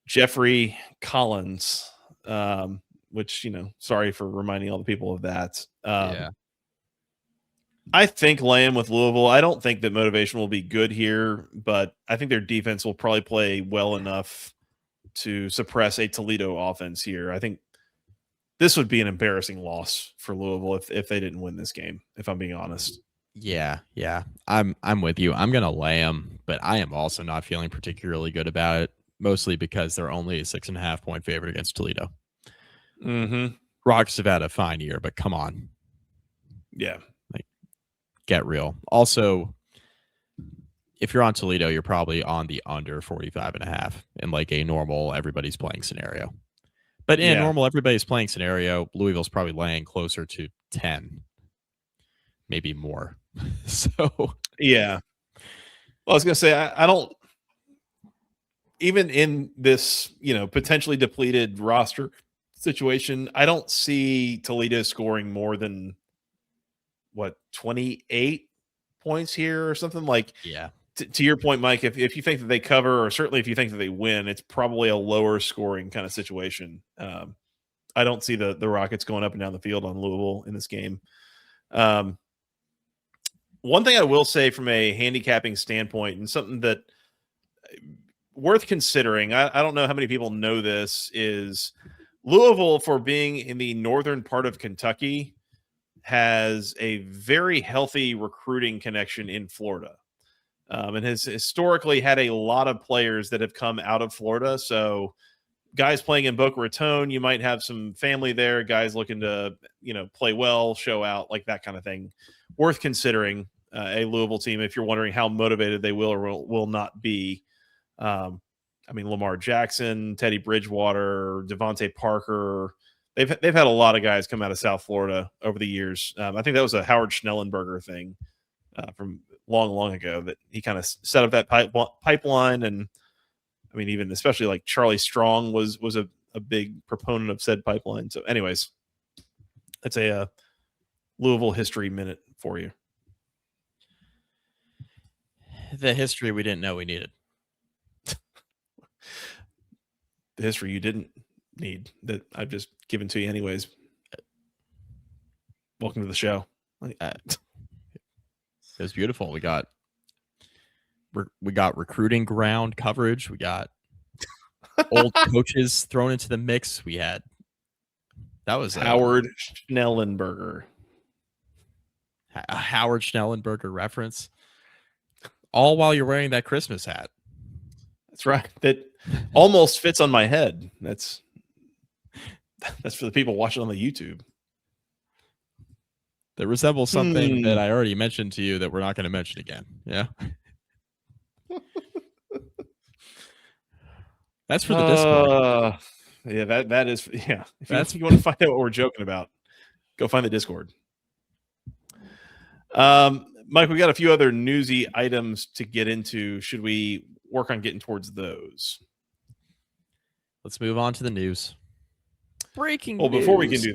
B: Jeffrey Collins, which, sorry for reminding all the people of that. Yeah. I think laying with Louisville, I don't think that motivation will be good here, but I think their defense will probably play well enough to suppress a Toledo offense here. I think this would be an embarrassing loss for Louisville if they didn't win this game, if I'm being honest.
C: Yeah. I'm with you. I'm going to lay them, but I am also not feeling particularly good about it, mostly because they're only a 6.5 point favorite against Toledo. Rockets have had a fine year, but come on.
B: Yeah.
C: Like, get real. Also, if you're on Toledo, you're probably on the under 45.5 in like a normal everybody's playing scenario. But in a normal everybody's playing scenario, Louisville's probably laying closer to 10, maybe more. So
B: yeah. Well, I was gonna say I don't, even in this potentially depleted roster situation, I don't see Toledo scoring more than 28 points here or something like.
C: Yeah.
B: To your point, Mike, if you think that they cover, or certainly if you think that they win, it's probably a lower scoring kind of situation. I don't see the Rockets going up and down the field on Louisville in this game. One thing I will say from a handicapping standpoint, and something that worth considering, I don't know how many people know this, is Louisville, for being in the northern part of Kentucky, has a very healthy recruiting connection in Florida. And has historically had a lot of players that have come out of Florida. So guys playing in Boca Raton, you might have some family there, guys looking to, play well, show out, like that kind of thing. Worth considering a Louisville team if you're wondering how motivated they will or will not be. Lamar Jackson, Teddy Bridgewater, Devontae Parker, they've had a lot of guys come out of South Florida over the years. I think that was a Howard Schnellenberger thing from long ago, that he kind of set up that pipeline. And even especially like Charlie Strong was a big proponent of said pipeline. So anyways, that's a Louisville history minute for you?
C: The history we didn't know we needed.
B: The history you didn't need that I've just given to you anyways. Welcome to the show.
C: It was beautiful. We got recruiting ground coverage. We got old coaches thrown into the mix. We had
B: Howard Schnellenberger.
C: A Howard Schnellenberger reference. All while you're wearing that Christmas hat.
B: That's right. That almost fits on my head. That's for the people watching on the YouTube.
C: That resembles something that I already mentioned to you that we're not going to mention again. Yeah. That's for the Discord.
B: Yeah, that is. Yeah. If you want to find out what we're joking about, go find the Discord. Mike, we got a few other newsy items to get into. Should we work on getting towards those?
C: Let's move on to the news. Breaking
B: news. Before we can do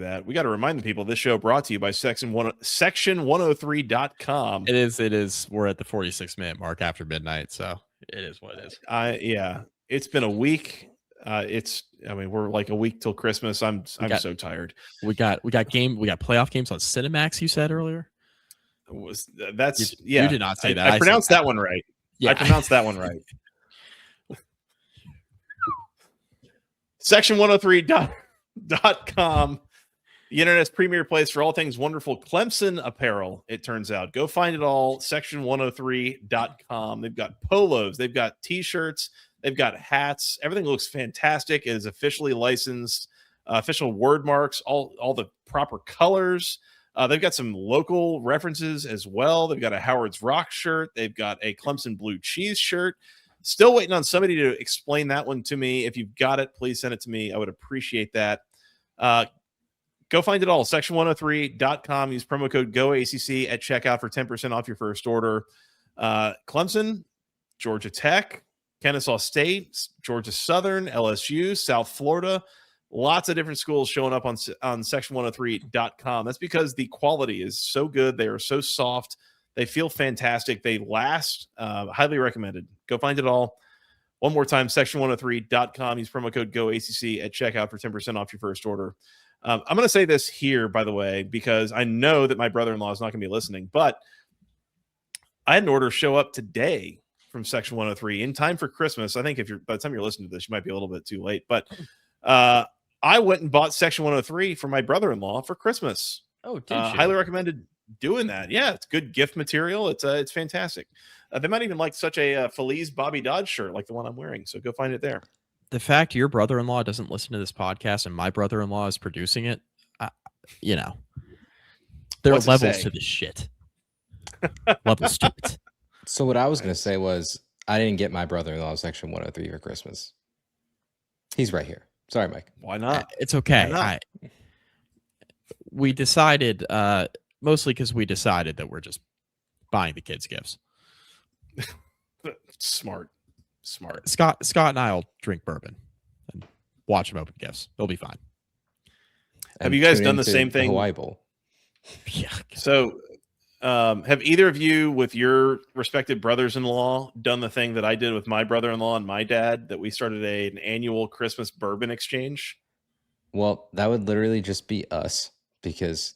B: that, we got to remind the people this show brought to you by section103.com.
C: It is. We're at the 46-minute mark after midnight, so it is what it is.
B: Yeah, it's been a week. We're like a week till Christmas. I'm so tired.
C: We got playoff games on Cinemax, you said earlier.
B: You
C: did not say that.
B: I pronounced that one right. Yeah. I pronounced that one right. Section103.com, the internet's premier place for all things wonderful Clemson apparel, it turns out. Go find it all, section103.com. They've got polos, they've got t-shirts, they've got hats. Everything looks fantastic. It is officially licensed, official word marks, all the proper colors. They've got some local references as well. They've got a Howard's Rock shirt. They've got a Clemson blue cheese shirt. Still waiting on somebody to explain that one to me. If you've got it, please send it to me. I would appreciate that. Go find it all. Section103.com. Use promo code GOACC at checkout for 10% off your first order. Clemson, Georgia Tech, Kennesaw State, Georgia Southern, LSU, South Florida. Lots of different schools showing up on section103.com. That's because the quality is so good. They are so soft. They feel fantastic. They last. Highly recommended. Go find it all. One more time, section103.com. Use promo code GOACC at checkout for 10% off your first order. I'm going to say this here, by the way, because I know that my brother-in-law is not going to be listening, but I had an order show up today from Section 103 in time for Christmas. I think by the time you're listening to this, you might be a little bit too late, but I went and bought Section 103 for my brother-in-law for Christmas.
C: Oh, did you?
B: Highly recommended doing that. Yeah, it's good gift material. It's fantastic. They might even like such a Feliz Bobby Dodge shirt like the one I'm wearing. So go find it there.
C: The fact your brother-in-law doesn't listen to this podcast and my brother-in-law is producing it, there are levels to this shit. Levels to it.
D: So what I was going to say was I didn't get my brother-in-law Section 103 for Christmas. He's right here. Sorry, Mike.
B: Why not?
C: It's okay. We decided, mostly because we decided that we're just buying the kids gifts.
B: Smart.
C: Scott and I will drink bourbon and watch them open gifts. They'll be fine.
B: Have you guys done the same thing?
D: Hawaii Bowl.
C: Yeah.
B: So, have either of you, with your respective brothers-in-law, done the thing that I did with my brother-in-law and my dad, that we started an annual Christmas bourbon exchange?
D: Well, that would literally just be us because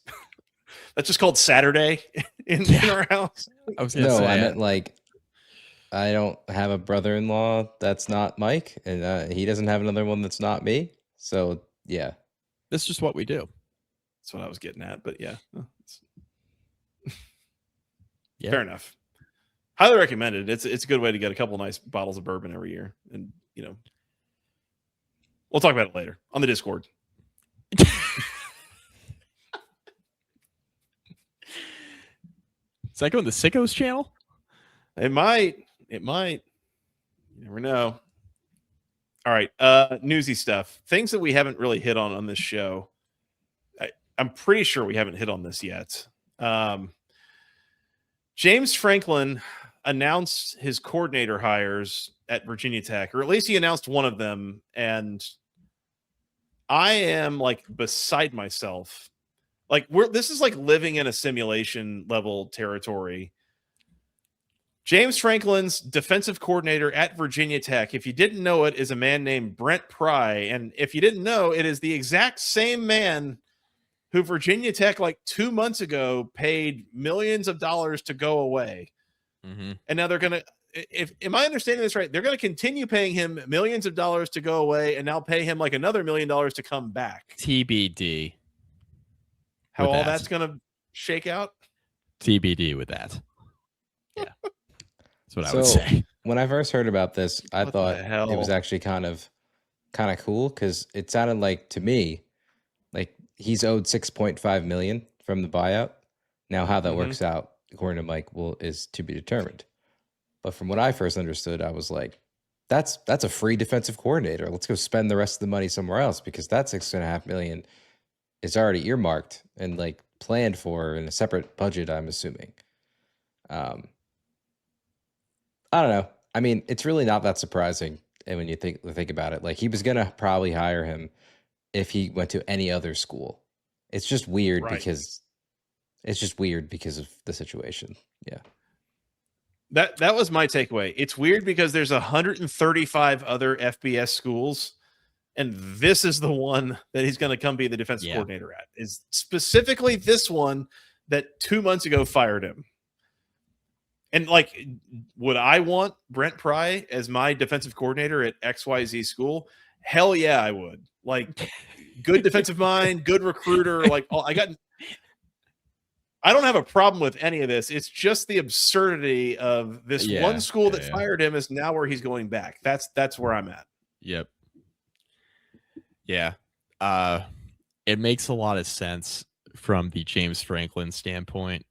B: that's just called Saturday in our house.
C: I meant
D: like I don't have a brother-in-law that's not Mike, and he doesn't have another one that's not me. So yeah,
C: this is just what we do.
B: That's what I was getting at. But yeah.
C: Yeah.
B: Fair enough. Highly recommended. It's a good way to get a couple nice bottles of bourbon every year. And, we'll talk about it later on the Discord.
C: Is that going to the Sickos channel?
B: It might. You never know. All right. Newsy stuff. Things that we haven't really hit on this show. I'm pretty sure we haven't hit on this yet. James Franklin announced his coordinator hires at Virginia Tech, or at least he announced one of them. And I am beside myself. Like this is like living in a simulation level territory. James Franklin's defensive coordinator at Virginia Tech, if you didn't know it, is a man named Brent Pry. And if you didn't know, it is the exact same man who Virginia Tech, like 2 months ago, paid millions of dollars to go away.
C: Mm-hmm.
B: And now they're going to, am I understanding this right? They're going to continue paying him millions of dollars to go away and now pay him like another $1 million to come back.
C: TBD.
B: How all that's going to shake out?
C: TBD with that. Yeah. That's what I would say.
D: When I first heard about this, I
B: What
D: thought
B: the hell?
D: it was actually kind of cool because it sounded like to me like he's owed $6.5 million from the buyout. Now, how that works out, according to Mike, is to be determined. But from what I first understood, I was like, that's a free defensive coordinator. Let's go spend the rest of the money somewhere else because that $6.5 million is already earmarked and like planned for in a separate budget, I'm assuming. I don't know. I mean, it's really not that surprising. And when you think about it, like he was gonna probably hire him if he went to any other school. It's just weird because of the situation. Yeah.
B: That was my takeaway. It's weird because there's 135 other FBS schools, and this is the one that he's going to come be the defensive coordinator at. Is specifically this one that 2 months ago fired him. And like, would I want Brent Pry as my defensive coordinator at XYZ school? Hell yeah, I would. Like, good defensive mind, good recruiter. Like, I don't have a problem with any of this. It's just the absurdity of this one school that fired him is now where he's going back. That's where I'm at.
C: Yep. Yeah. It makes a lot of sense from the James Franklin standpoint.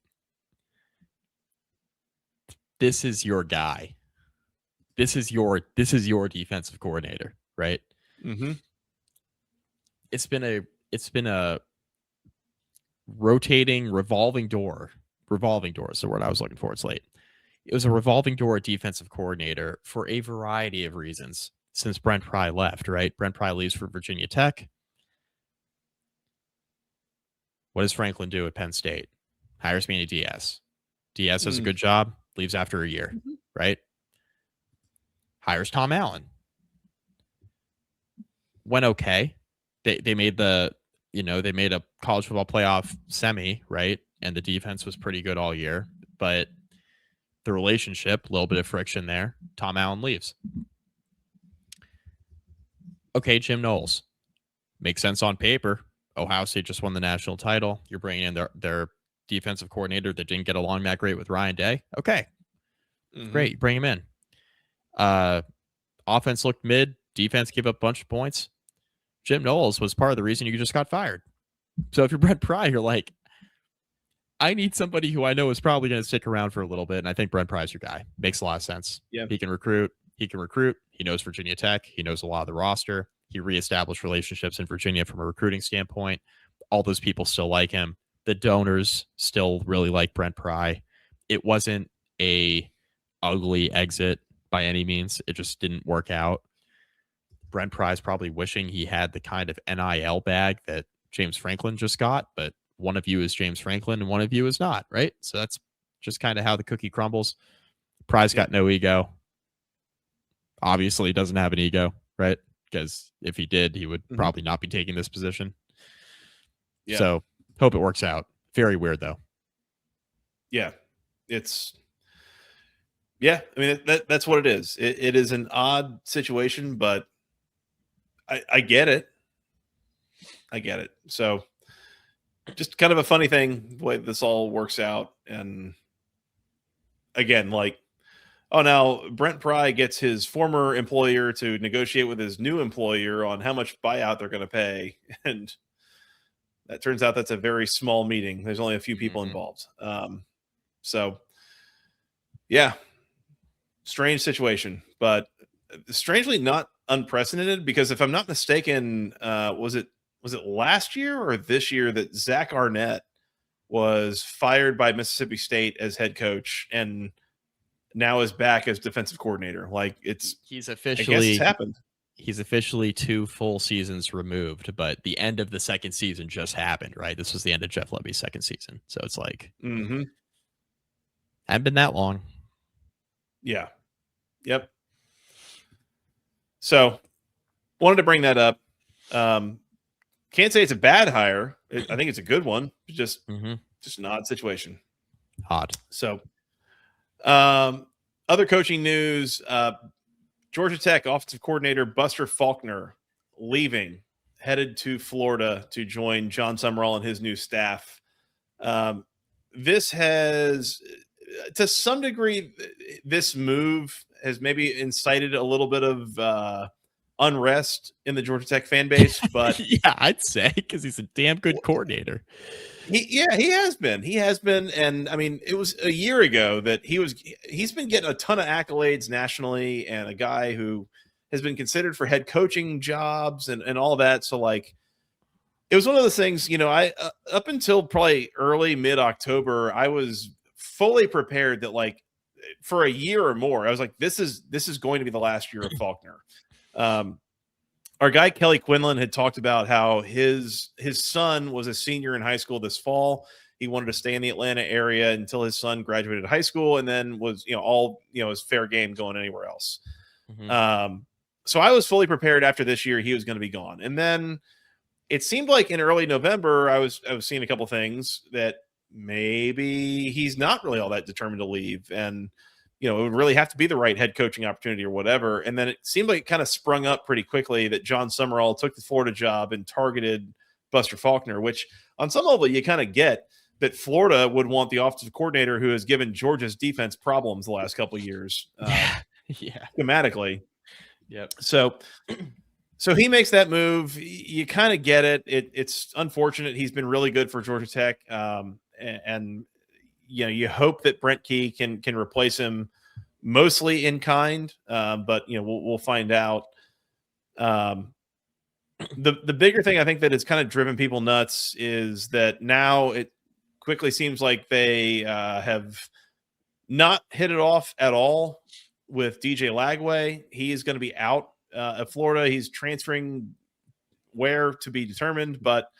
C: This is your guy. This is your defensive coordinator, right?
B: Mm-hmm.
C: It's been a rotating revolving door is the word I was looking for. It's late. It was a revolving door defensive coordinator for a variety of reasons since Brent Pry left, right? Brent Pry leaves for Virginia Tech. What does Franklin do at Penn State? Hires Manny Diaz. Diaz does a good job, leaves after a year, right? Hires Tom Allen. Went okay. They made they made a college football playoff semi, right? And the defense was pretty good all year, but the relationship, a little bit of friction there. Tom Allen leaves. Okay, Jim Knowles. Makes sense on paper. Ohio State just won the national title. You're bringing in their defensive coordinator that didn't get along that great with Ryan Day. Okay, great. Bring him in. Offense looked mid. Defense gave up a bunch of points. Jim Knowles was part of the reason you just got fired. So if you're Brent Pry, you're like, I need somebody who I know is probably going to stick around for a little bit. And I think Brent Pry's your guy. Makes a lot of sense.
B: Yeah.
C: He can recruit. He knows Virginia Tech. He knows a lot of the roster. He reestablished relationships in Virginia from a recruiting standpoint. All those people still like him. The donors still really like Brent Pry. It wasn't a ugly exit by any means. It just didn't work out. Brent Pry's probably wishing he had the kind of NIL bag that James Franklin just got, but one of you is James Franklin and one of you is not, right? So that's just kind of how the cookie crumbles. Pry's got no ego. Obviously, he doesn't have an ego, right? Because if he did, he would probably not be taking this position. Yeah. So hope it works out. Very weird, though.
B: Yeah. I mean, that's what it is. It is an odd situation, but I get it. So just kind of a funny thing, the way this all works out. And again, like, oh, now Brent Pry gets his former employer to negotiate with his new employer on how much buyout they're going to pay. And that turns out that's a very small meeting. There's only a few people involved. So yeah, strange situation, but strangely not unprecedented, because if I'm not mistaken, was it last year or this year that Zach Arnett was fired by Mississippi State as head coach and now is back as defensive coordinator? Like, he's
C: officially
B: happened.
C: he's officially 2 full seasons removed, but the end of the second season just happened, right? This was the end of Jeff Lebby's second season. So it's like, hadn't been that long.
B: Yeah. Yep. So wanted to bring that up. Can't say it's a bad hire. I think it's a good one. Just an odd situation.
C: Odd.
B: So other coaching news, Georgia Tech offensive coordinator Buster Faulkner leaving, headed to Florida to join John Summerall and his new staff. This has, to some degree, this move has maybe incited a little bit of unrest in the Georgia Tech fan base, but
C: yeah, I'd say, because he's a damn good coordinator.
B: He has been. And I mean, it was a year ago that he's been getting a ton of accolades nationally, and a guy who has been considered for head coaching jobs and all that. So like, it was one of those things, you know, I, up until probably early mid-October, I was fully prepared that like for a year or more, I was like, this is going to be the last year of Faulkner. Our guy Kelly Quinlan had talked about how his son was a senior in high school this fall. He wanted to stay in the Atlanta area until his son graduated high school, and then was, you know, all, you know, was fair game going anywhere else. So I was fully prepared after this year he was going to be gone. And then it seemed like in early November I was seeing a couple things that maybe he's not really all that determined to leave, and you know, it would really have to be the right head coaching opportunity or whatever. And then it seemed like it kind of sprung up pretty quickly that John Summerall took the Florida job and targeted Buster Faulkner, which on some level you kind of get that Florida would want the offensive coordinator who has given Georgia's defense problems the last couple of years. Schematically.
C: Yep.
B: So he makes that move. You kind of get it. It's unfortunate. He's been really good for Georgia Tech. And you know, you hope that Brent Key can replace him mostly in kind, but you know, we'll find out. The bigger thing I think that has kind of driven people nuts is that now it quickly seems like they have not hit it off at all with DJ Lagway. He is going to be out of Florida. He's transferring where to be determined, but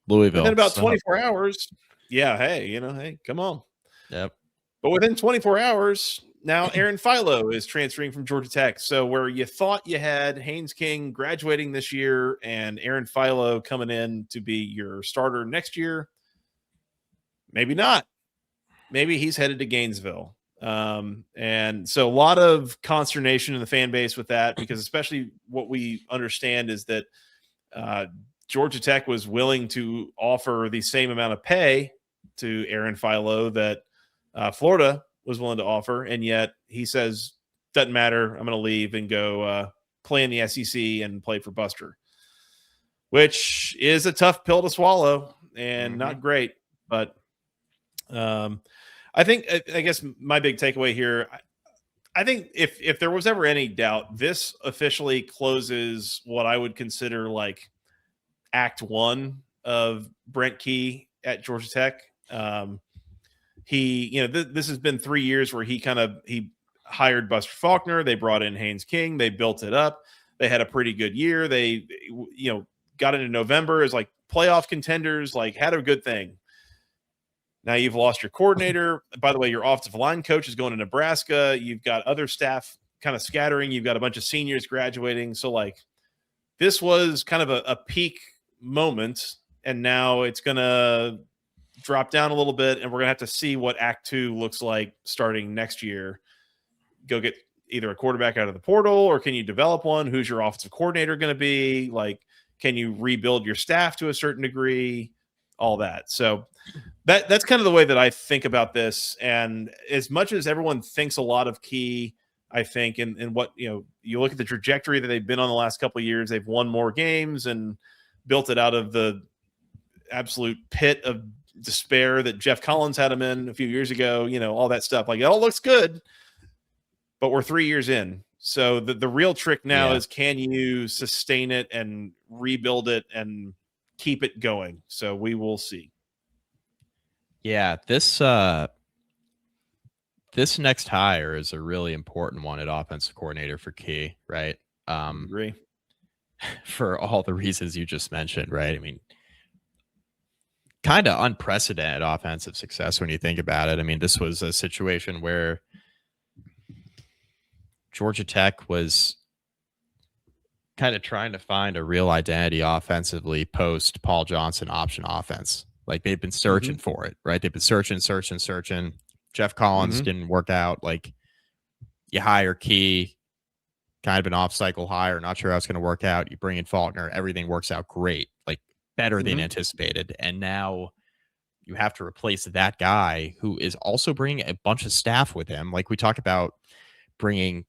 C: Louisville.
B: within about 24 hours. Yeah, hey, come on.
C: Yep.
B: But within 24 hours, now Aaron Philo is transferring from Georgia Tech. So where you thought you had Haynes King graduating this year and Aaron Philo coming in to be your starter next year, maybe not. Maybe he's headed to Gainesville. And so a lot of consternation in the fan base with that, because especially what we understand is that Georgia Tech was willing to offer the same amount of pay to Aaron Philo that Florida was willing to offer. And yet he says, doesn't matter. I'm going to leave and go play in the SEC and play for Buster, which is a tough pill to swallow and not great. But I guess my big takeaway here, I think if there was ever any doubt, this officially closes what I would consider like Act 1 of Brent Key at Georgia Tech. This has been 3 years where he hired Buster Faulkner. They brought in Haynes King. They built it up. They had a pretty good year. They, got into November as like playoff contenders, like had a good thing. Now you've lost your coordinator. By the way, your offensive line coach is going to Nebraska. You've got other staff kind of scattering. You've got a bunch of seniors graduating. So like this was kind of a peak moment, and now it's going to drop down a little bit, and we're going to have to see what Act 2 looks like starting next year. Go get either a quarterback out of the portal, or can you develop one? Who's your offensive coordinator going to be? Like, can you rebuild your staff to a certain degree? All that. So that's kind of the way that I think about this. And as much as everyone thinks a lot of Key, I think, and what, you look at the trajectory that they've been on the last couple of years, they've won more games and built it out of the absolute pit of despair that Jeff Collins had them in a few years ago, all that stuff. Like, it all looks good, but we're 3 years in. So the real trick now is, can you sustain it and rebuild it and keep it going? So we will see.
C: Yeah, this next hire is a really important one at offensive coordinator for Key, right?
B: Agree.
C: For all the reasons you just mentioned, right? I mean, kind of unprecedented offensive success when you think about it. I mean, this was a situation where Georgia Tech was kind of trying to find a real identity offensively post Paul Johnson option offense. Like they've been searching for it, right? They've been searching. Jeff Collins didn't work out. Like you hire Key, kind of an off-cycle hire, not sure how it's going to work out. You bring in Faulkner, everything works out great, like better than anticipated. And now you have to replace that guy who is also bringing a bunch of staff with him. Like we talked about bringing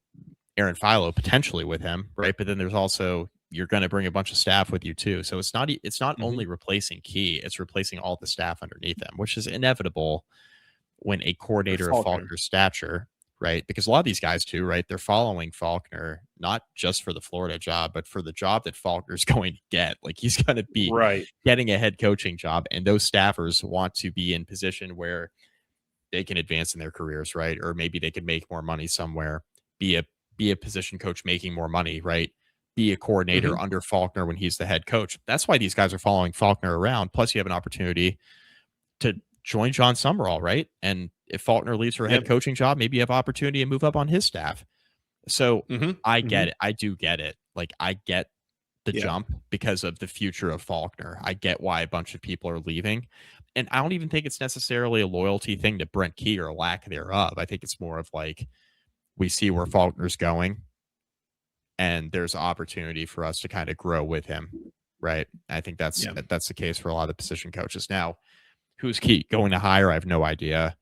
C: Aaron Philo potentially with him, right? But then there's also, you're going to bring a bunch of staff with you too. So it's not only replacing Key, it's replacing all the staff underneath him, which is inevitable when a coordinator of Faulkner's stature, right? Because a lot of these guys too, right? They're following Faulkner, not just for the Florida job, but for the job that Faulkner's going to get. Like he's going to be getting a head coaching job, and those staffers want to be in position where they can advance in their careers, right? Or maybe they can make more money somewhere, be a position coach making more money, right? Be a coordinator under Faulkner when he's the head coach. That's why these guys are following Faulkner around. Plus you have an opportunity to join John Summerall, right? And if Faulkner leaves for a head coaching job, maybe you have opportunity to move up on his staff. So I get it. I do get it. Like I get the jump because of the future of Faulkner. I get why a bunch of people are leaving. And I don't even think it's necessarily a loyalty thing to Brent Key or lack thereof. I think it's more of like, we see where Faulkner's going and there's opportunity for us to kind of grow with him. Right. I think that's the case for a lot of the position coaches. Now, who's Key going to hire? I have no idea.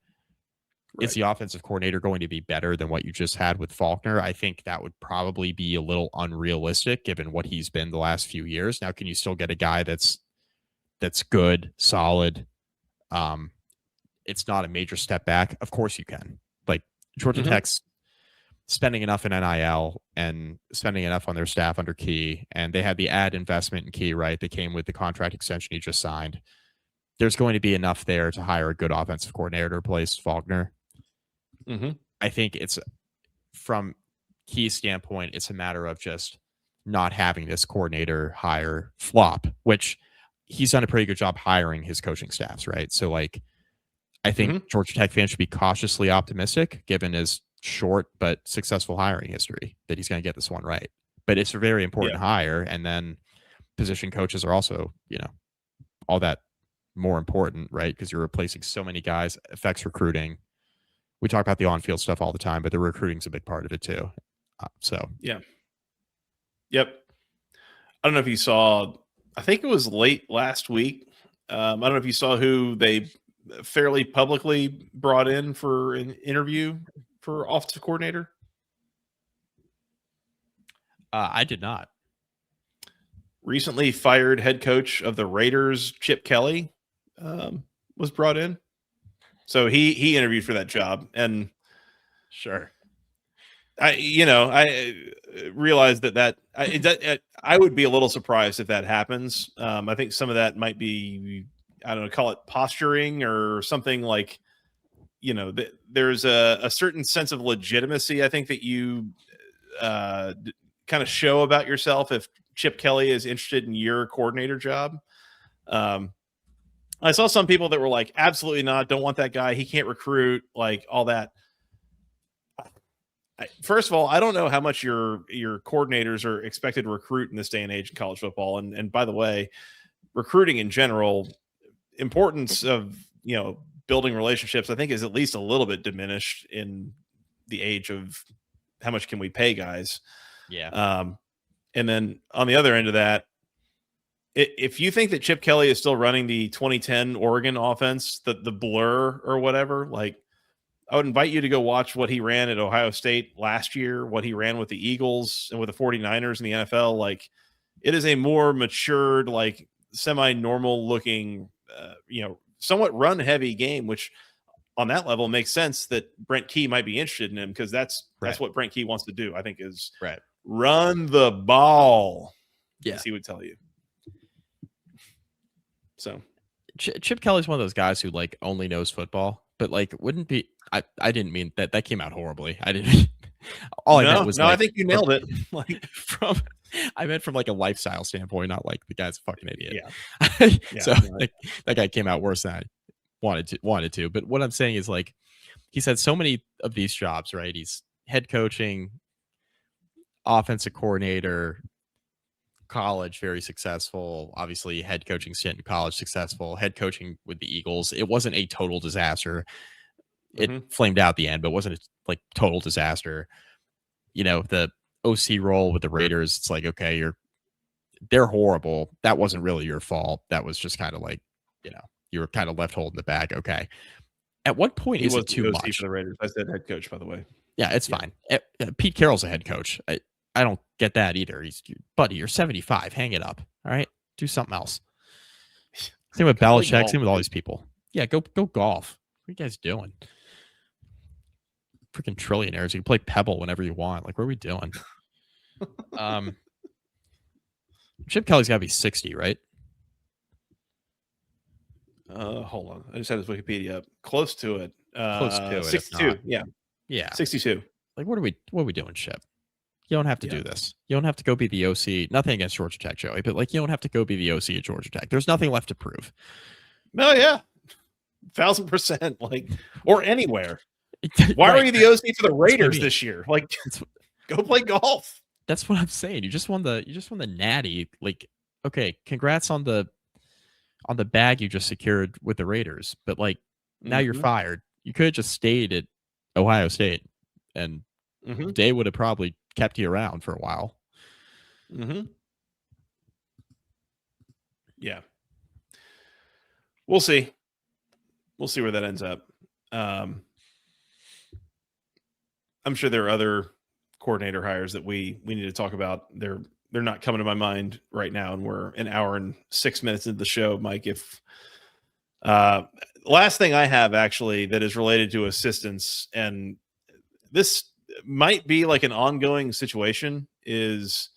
C: Right. Is the offensive coordinator going to be better than what you just had with Faulkner? I think that would probably be a little unrealistic given what he's been the last few years. Now, can you still get a guy that's good, solid? It's not a major step back. Of course you can. Like Georgia Tech's spending enough in NIL and spending enough on their staff under Key, and they had the ad investment in Key, right? That came with the contract extension he just signed. There's going to be enough there to hire a good offensive coordinator to replace Faulkner. I think it's, from Key's standpoint, it's a matter of just not having this coordinator hire flop, which he's done a pretty good job hiring his coaching staffs, right? So like, I think Georgia Tech fans should be cautiously optimistic given his short but successful hiring history that he's going to get this one right. But it's a very important hire. And then position coaches are also, all that more important, right? Because you're replacing so many guys, affects recruiting. We talk about the on-field stuff all the time, but the recruiting's a big part of it too. Yep.
B: I don't know if you saw, I think it was late last week. I don't know if you saw who they fairly publicly brought in for an interview for offensive coordinator.
C: I did not.
B: Recently fired head coach of the Raiders, Chip Kelly, was brought in. So he interviewed for that job, and
C: sure,
B: I realized that I would be a little surprised if that happens. I think some of that might be, I don't know, call it posturing or something, like, there's a certain sense of legitimacy I think that you kind of show about yourself if Chip Kelly is interested in your coordinator job. I saw some people that were like, absolutely not, don't want that guy, he can't recruit, like all that. First of all, I don't know how much your coordinators are expected to recruit in this day and age in college football. And by the way, recruiting in general, importance of, building relationships, I think, is at least a little bit diminished in the age of how much can we pay guys.
C: Yeah.
B: And then on the other end of that, if you think that Chip Kelly is still running the 2010 Oregon offense, the blur or whatever, like, I would invite you to go watch what he ran at Ohio State last year, what he ran with the Eagles and with the 49ers in the NFL. Like, it is a more matured, like semi-normal looking, somewhat run heavy game, which on that level makes sense that Brent Key might be interested in him, because that's what Brent Key wants to do, I think, is run the ball. As he would tell you. So
C: Chip Kelly's one of those guys who like only knows football, but like wouldn't be. I didn't mean that. That came out horribly. I didn't. All I meant was
B: I think you nailed it.
C: Like I meant from like a lifestyle standpoint, not like the guy's a fucking idiot.
B: Yeah.
C: So like, that guy came out worse than I wanted to. But what I'm saying is, like, he's had so many of these jobs, right? He's head coaching, offensive coordinator, college, very successful. Obviously, head coaching stint in college, successful. Head coaching with the Eagles. It wasn't a total disaster. It flamed out at the end, but it wasn't a like total disaster. You know, the OC role with the Raiders, it's like, okay, they're horrible. That wasn't really your fault. That was just kind of like, you know, you were kind of left holding the bag. Okay. At what point is it too much
B: for the Raiders? I said head coach, by the way.
C: Yeah, it's fine. Pete Carroll's a head coach. I don't get that either. Buddy, you're 75. Hang it up. All right, do something else. Same with Belichick. Same with all these people. Yeah, go golf. What are you guys doing? Freaking trillionaires. You can play Pebble whenever you want. Like, what are we doing? Chip Kelly's got to be 60, right?
B: Hold on. I just had his Wikipedia up. Close to it.
C: Close to it.
B: 62.
C: Yeah.
B: 62.
C: Like, what are we doing, Chip? You don't have to do this. You don't have to go be the OC. Nothing against Georgia Tech, Joey, but like, you don't have to go be the OC at Georgia Tech. There's nothing left to prove.
B: No, yeah. 1,000%. Like, or anywhere. Why are you the OC for the Raiders this year? Like, go play golf.
C: That's what I'm saying. You just won the natty. Like, okay, congrats on the bag you just secured with the Raiders, but like, now you're fired. You could have just stayed at Ohio State, and they would have probably kept you around for a while.
B: Yeah. We'll see. We'll see where that ends up. I'm sure there are other coordinator hires that we need to talk about. They're not coming to my mind right now, and we're an hour and 6 minutes into the show, Mike. If last thing I have actually that is related to assistants, and this might be like an ongoing situation, is,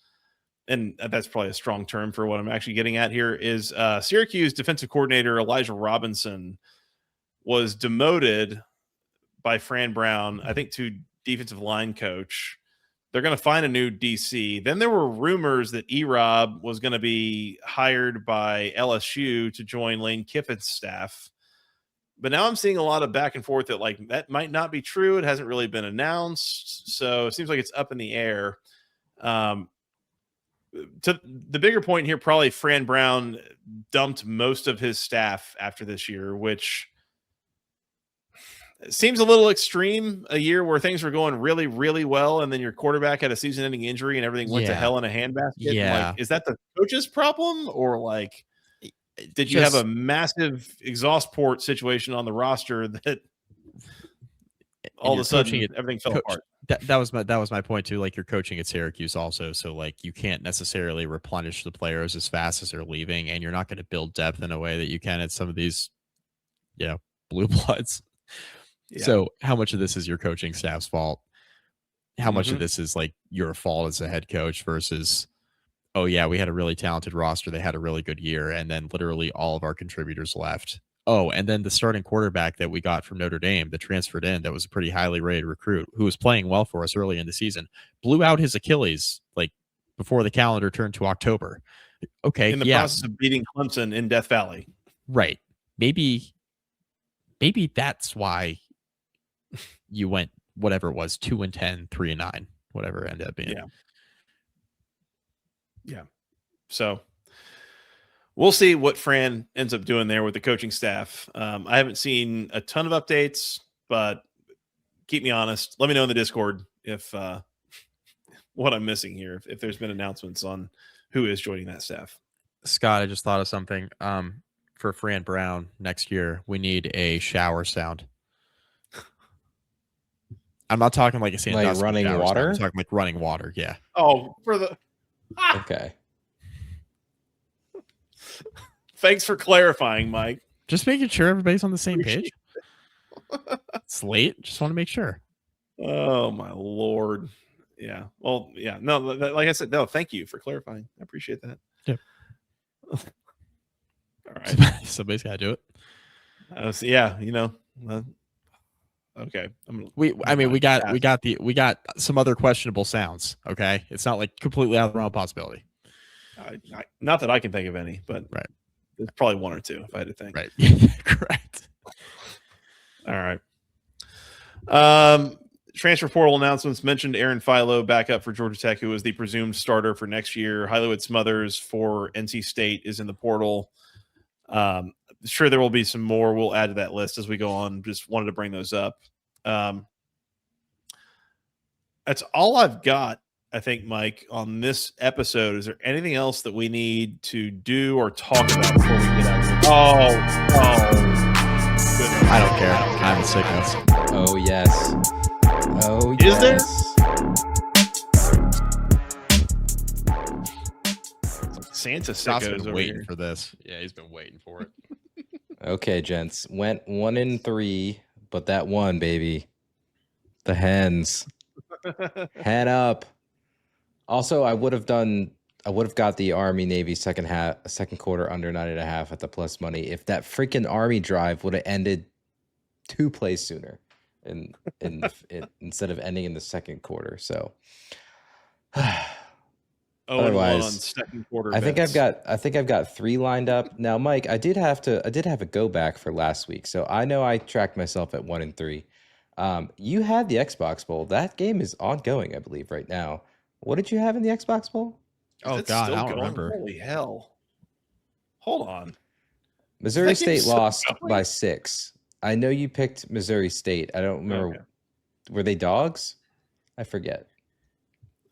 B: and that's probably a strong term for what I'm actually getting at here, is Syracuse defensive coordinator Elijah Robinson was demoted by Fran Brown, I think, to defensive line coach. They're going to find a new DC. Then there were rumors that E-Rob was going to be hired by LSU to join Lane Kiffin's staff. But now I'm seeing a lot of back and forth that like that might not be true. It hasn't really been announced. So it seems like it's up in the air. To the bigger point here, probably Fran Brown dumped most of his staff after this year, which seems a little extreme. A year where things were going really, really well, and then your quarterback had a season-ending injury and everything went to hell in a handbasket.
C: Yeah.
B: Like, is that the coach's problem, or like, did you have a massive exhaust port situation on the roster that all of a sudden everything fell apart?
C: That was my point too. Like, you're coaching at Syracuse also, so like you can't necessarily replenish the players as fast as they're leaving, and you're not going to build depth in a way that you can at some of these, blue bloods. Yeah. So how much of this is your coaching staff's fault? How much of this is like your fault as a head coach versus, oh yeah, we had a really talented roster. They had a really good year, and then literally all of our contributors left. Oh, and then the starting quarterback that we got from Notre Dame that transferred in, that was a pretty highly rated recruit who was playing well for us early in the season, blew out his Achilles like before the calendar turned to October. Okay.
B: In the process of beating Clemson in Death Valley.
C: Right. Maybe that's why you went whatever it was, 2-10, 3-9, whatever it ended up being.
B: Yeah. So we'll see what Fran ends up doing there with the coaching staff. I haven't seen a ton of updates, but keep me honest. Let me know in the Discord if what I'm missing here, if there's been announcements on who is joining that staff.
C: Scott, I just thought of something. For Fran Brown next year, we need a shower sound. I'm not talking like a
D: like running water.
C: I'm talking like running water. Yeah.
B: Oh, for the
D: okay.
B: Thanks for clarifying, Mike.
C: Just making sure everybody's on the same page. It's late. Just want to make sure.
B: Oh my Lord. Yeah. Well, yeah. No, like I said, no. Thank you for clarifying. I appreciate that.
C: Yep.
B: All right.
C: Somebody's got to do it.
B: So, yeah. Okay.
C: We got some other questionable sounds. Okay, it's not like completely out of the realm of possibility.
B: Not that I can think of any, but
C: right,
B: there's probably one or two if I had to think.
C: Right, correct.
B: All right. Transfer portal announcements mentioned Aaron Philo back up for Georgia Tech, who is the presumed starter for next year. Hylowood Smothers for NC State is in the portal. Sure, there will be some more. We'll add to that list as we go on. Just wanted to bring those up. That's all I've got, I think, Mike, on this episode. Is there anything else that we need to do or talk about before we get out of here? Goodness.
C: I don't care. I'm Sickos.
D: Oh, yes. Oh,
B: Is
D: yes.
B: there? Santa
C: Scott's
B: Sickos
C: been waiting
B: here.
C: for this. Yeah, he's been waiting for it.
D: Okay, gents. Went 1-3, but that one, baby. The hens. Head up. Also, I would have got the Army Navy second quarter under 9.5 at the plus money if that freaking Army drive would have ended 2 plays sooner instead of ending in the second quarter. So otherwise,
B: on second quarter
D: I think I've got 3 lined up. Now, Mike, I did have a go back for last week. So I know I tracked myself at 1-3. You had the Xbox Bowl. That game is ongoing, I believe, right now. What did you have in the Xbox Bowl?
C: Oh, God, I don't remember.
B: Holy hell. Hold on.
D: Missouri State lost by 6. I know you picked Missouri State. I don't remember.
B: Okay.
D: Were they dogs? I forget.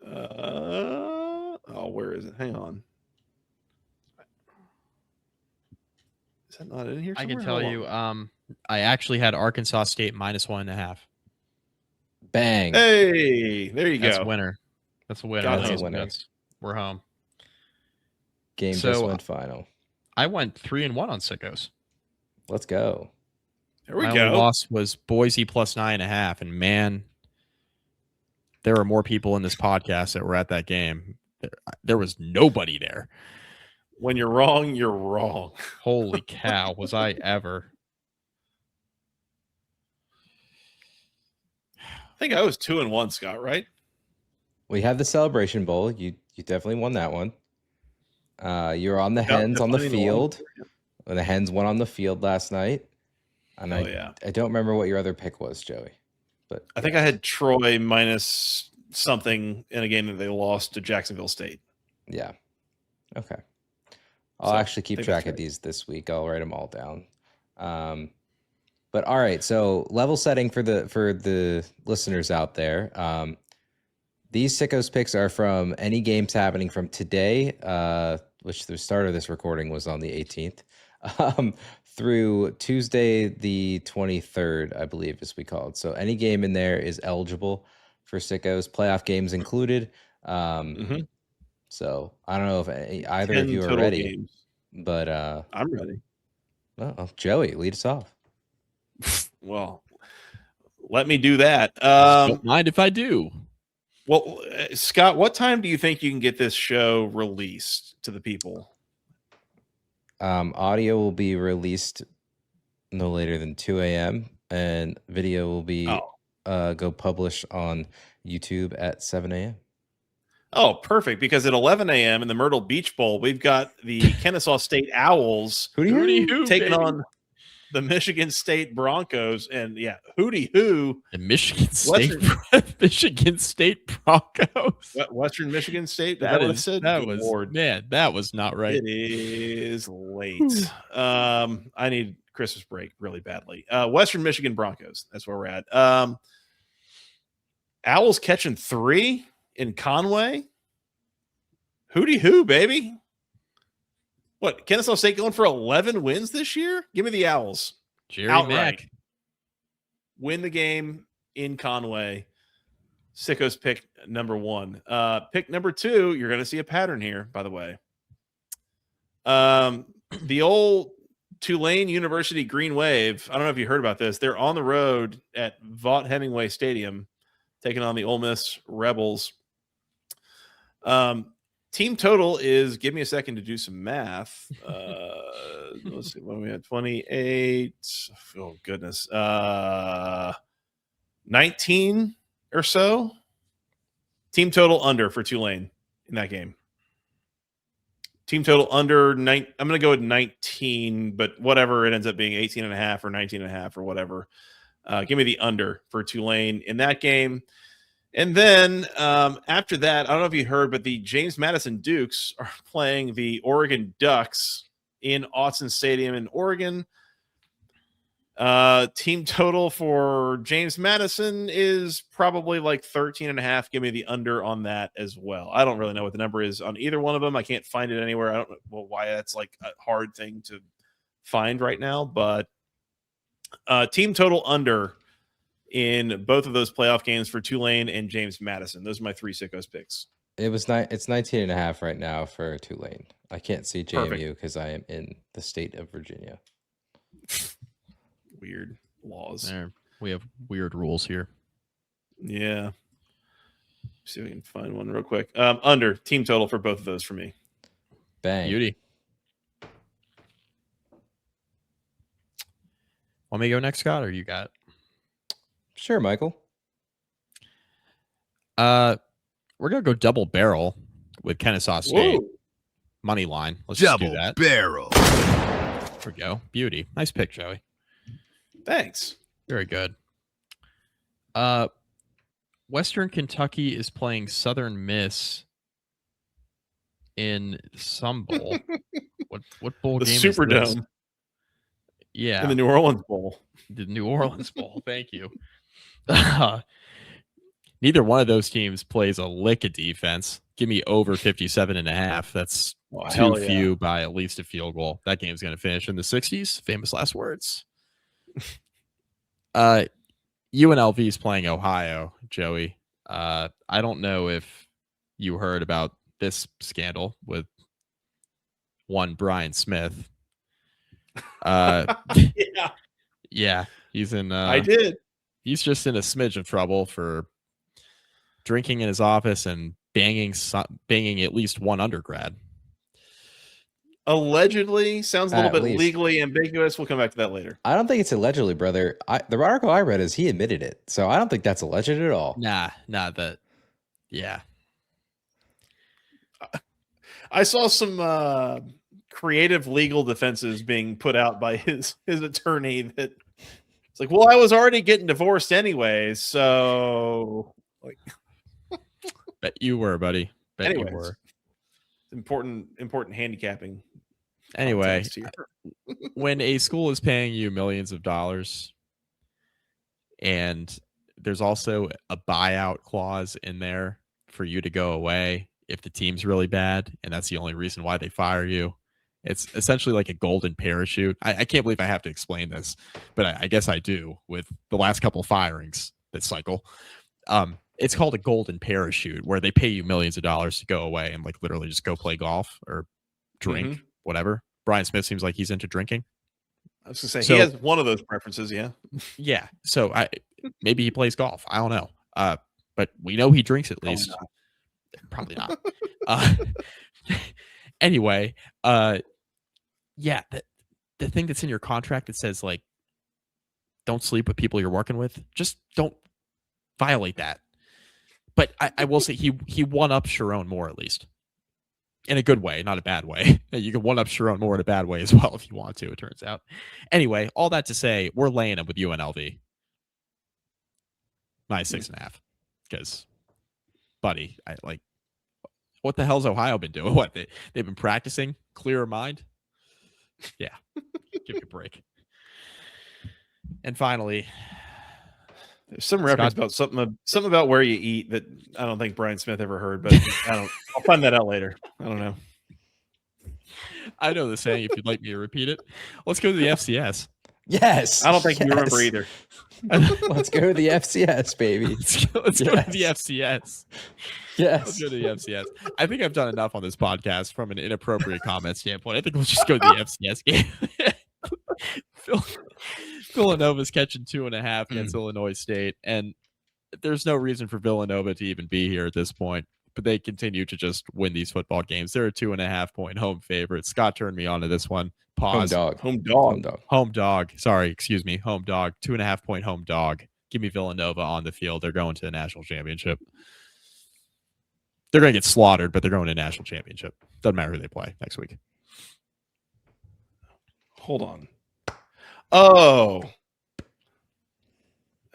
B: Where is it? Hang on. Is that not in here somewhere?
C: I can tell you, I actually had Arkansas State minus 1.5.
D: Bang.
B: Hey, there you
C: That's
B: go.
C: a winner. That's a winner.
D: That's a winner.
C: We're home.
D: Game just went final.
C: I went 3-1 on Sickos.
D: Let's go.
B: There we
C: My
B: go.
C: only loss was Boise plus 9.5, and man, there were more people in this podcast that were at that game. There was nobody there.
B: When you're wrong, you're wrong.
C: Holy cow, was I ever?
B: I think I was 2-1, Scott, right?
D: We have the Celebration Bowl. You definitely won that one. You were on the Hens on the field. When the Hens won on the field last night. And I don't remember what your other pick was, Joey. But
B: I think I had Troy minus something in a game that they lost to Jacksonville State.
D: Yeah. Okay. I'll actually keep track of these this week. I'll write them all down. But all right, so level setting for the listeners out there. These Sickos picks are from any games happening from today, which the start of this recording was on the 18th, through Tuesday the 23rd, I believe, as we call it. So any game in there is eligible for Sickos, playoff games included. So I don't know if either of you are ready, games. But
B: I'm ready.
D: Well, Joey, lead us off.
B: Well, let me do that.
C: Don't mind if I do.
B: Well, Scott, what time do you think you can get this show released to the people?
D: Audio will be released no later than 2 a.m. and video will be go publish on YouTube at 7 a.m.
B: Oh, perfect. Because at 11 a.m. in the Myrtle Beach Bowl, we've got the Kennesaw State Owls taking on the Michigan State Broncos. And hooty hoo.
C: The Michigan State Broncos.
B: Western Michigan State?
C: That was not right.
B: It is late. I need Christmas break really badly. Western Michigan Broncos. That's where we're at. Owls catching 3 in Conway. Hooty hoo, baby. What, Kennesaw State going for 11 wins this year? Give me the Owls.
C: Jerry
B: outright.
C: Mack.
B: Win the game in Conway. Sickos pick number 1. Pick number 2, you're going to see a pattern here, by the way. The old Tulane University Green Wave, I don't know if you heard about this. They're on the road at Vaught Hemingway Stadium, taking on the Ole Miss Rebels. Team total is, give me a second to do some math. Let's see, when we had 28. Oh, goodness. 19 or so. Team total under for Tulane in that game. Team total under 9. I'm going to go with 19, but whatever it ends up being, 18.5 or 19.5 or whatever. Give me the under for Tulane in that game. And then after that, I don't know if you heard, but the James Madison Dukes are playing the Oregon Ducks in Autzen Stadium in Oregon. Team total for James Madison is probably like 13.5. Give me the under on that as well. I don't really know what the number is on either one of them. I can't find it anywhere. I don't know why that's like a hard thing to find right now, but team total under in both of those playoff games for Tulane and James Madison. Those are my 3 Sickos picks.
D: It's 19.5 right now for Tulane. I can't see JMU because I am in the state of Virginia.
B: Weird laws.
C: There, we have weird rules here.
B: Yeah. See if we can find one real quick. Under team total for both of those for me.
D: Bang.
C: Beauty. Want me to go next, Scott, or you got?
D: Sure, Michael.
C: We're gonna go double barrel with Kennesaw State.
B: Whoa.
C: Money line. Let's just do that.
E: Barrel.
C: There we go. Beauty. Nice pick, Joey.
B: Thanks.
C: Very good. Western Kentucky is playing Southern Miss in some bowl. What bowl
B: The
C: game is this?
B: Superdome.
C: Yeah.
B: In the New Orleans Bowl.
C: The New Orleans Bowl. Thank you. Neither one of those teams plays a lick of defense. Give me over 57.5. That's too few by at least a field goal. That game's going to finish in the 60s. Famous last words. UNLV is playing Ohio, Joey. I don't know if you heard about this scandal with one Brian Smith. Yeah, he's in.
B: I did.
C: He's just in a smidge of trouble for drinking in his office and banging at least one undergrad.
B: Allegedly sounds a little bit
D: least.
B: legally ambiguous. We'll come back to that later.
D: I don't think it's allegedly, brother. The article I read is he admitted it, so I don't think that's alleged at all.
C: Nah, yeah.
B: I saw some creative legal defenses being put out by his attorney that it's like, well, I was already getting divorced anyway, so like
C: Bet you were, buddy. Bet
B: anyways,
C: you were.
B: Important handicapping.
C: Anyway, when a school is paying you millions of dollars and there's also a buyout clause in there for you to go away if the team's really bad and that's the only reason why they fire you, it's essentially like a golden parachute. I can't believe I have to explain this, but I guess I do with the last couple firings this cycle. It's called a golden parachute where they pay you millions of dollars to go away and like literally just go play golf or drink, whatever. Brian Smith seems like he's into drinking.
B: I was gonna say he has one of those preferences, yeah.
C: Yeah. So maybe he plays golf. I don't know. But we know he drinks at least. Probably not. Anyway, yeah, the thing that's in your contract that says like don't sleep with people you're working with, just don't violate that. But I will say he one-ups Sharon more at least. In a good way, not a bad way. You can one-up Sharon more in a bad way as well if you want to, it turns out. Anyway, all that to say, we're laying him with UNLV. -6.5. Because, buddy, what the hell's Ohio been doing? What, they've been practicing? Clearer mind? Yeah. Give me a break. And finally...
B: There's some reference about something about where you eat that I don't think Brian Smith ever heard, but I'll find that out later. I don't know.
C: I know the saying if you'd like me to repeat it. Let's go to the FCS.
D: Yes.
B: I don't think you remember either.
D: Let's go to the FCS, baby.
C: Let's go to the FCS.
D: Yes.
C: Let's go to the FCS. I think I've done enough on this podcast from an inappropriate comment standpoint. I think we'll just go to the FCS game. Villanova's catching 2.5 against Illinois State, and there's no reason for Villanova to even be here at this point, but they continue to just win these football games. They're a 2.5-point home favorite. Scott turned me on to this one. Pause.
D: Home dog.
C: Home dog. Sorry, excuse me. Home dog. 2.5-point home dog. Give me Villanova on the field. They're going to the national championship. They're going to get slaughtered, but they're going to the national championship. Doesn't matter who they play next week.
B: Hold on. Oh.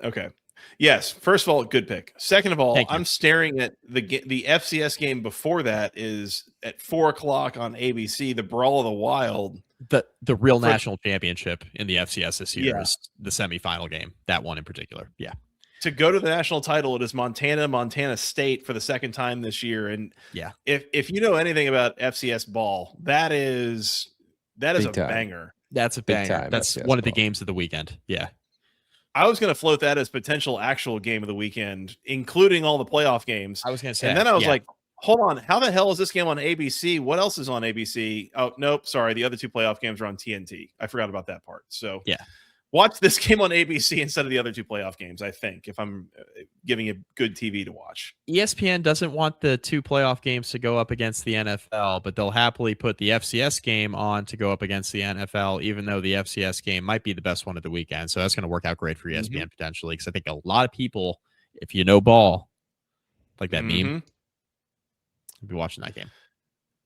B: Okay. Yes. First of all, good pick. Second of all, I'm staring at the FCS game before that is at 4:00 on ABC, the Brawl of the Wild.
C: The real national championship in the FCS this year is the semifinal game. That one in particular. Yeah.
B: To go to the national title, it is Montana State for the second time this year. And
C: yeah,
B: if you know anything about FCS ball, that is a banger.
C: That's a banger. That's FCS one of the games of the weekend. Yeah.
B: I was going to float that as potential actual game of the weekend, including all the playoff games.
C: I was going to say,
B: and then I was like, hold on, how the hell is this game on ABC? What else is on ABC? Oh, nope, sorry, the other two playoff games are on TNT. I forgot about that part. So
C: yeah,
B: watch this game on ABC instead of the other two playoff games, I think, if I'm giving it good TV to watch.
C: ESPN doesn't want the two playoff games to go up against the NFL, but they'll happily put the FCS game on to go up against the NFL, even though the FCS game might be the best one of the weekend. So that's going to work out great for ESPN potentially, because I think a lot of people, if you know ball, like that meme, will be watching that game.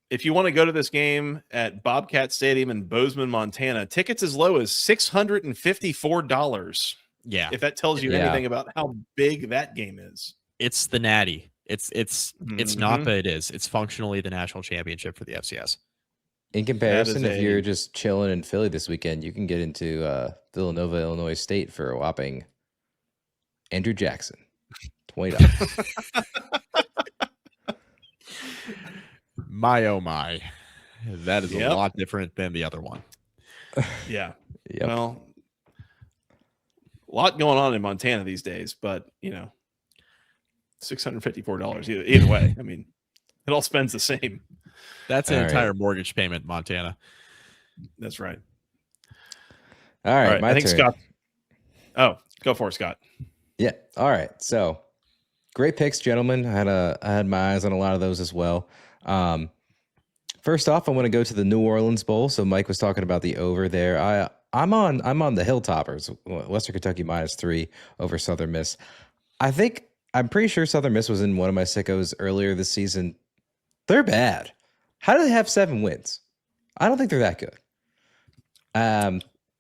B: If you want to go to this game at Bobcat Stadium in Bozeman, Montana, tickets as low as $654.
C: Yeah.
B: If that tells you anything about how big that game is.
C: It's the Natty. It's not, but it is. It's functionally the national championship for the FCS.
D: In comparison, if you're just chilling in Philly this weekend, you can get into Villanova, Illinois State for a whopping Andrew Jackson, $20.
C: My oh my, that is a lot different than the other one.
B: Yeah.
D: Yep.
B: Well, a lot going on in Montana these days, but $654 either way. I mean, it all spends the same.
C: That's an entire mortgage payment in Montana.
B: That's right.
D: All right, my turn.
B: Scott. Oh, go for it, Scott.
D: Yeah. All right. So great picks, gentlemen. I had my eyes on a lot of those as well. First off, I want to go to the New Orleans Bowl. So Mike was talking about the over there. I'm on the Hilltoppers, Western Kentucky -3 over Southern Miss. I'm pretty sure Southern Miss was in one of my sickos earlier this season. They're bad. How do they have 7 wins? I don't think they're that good.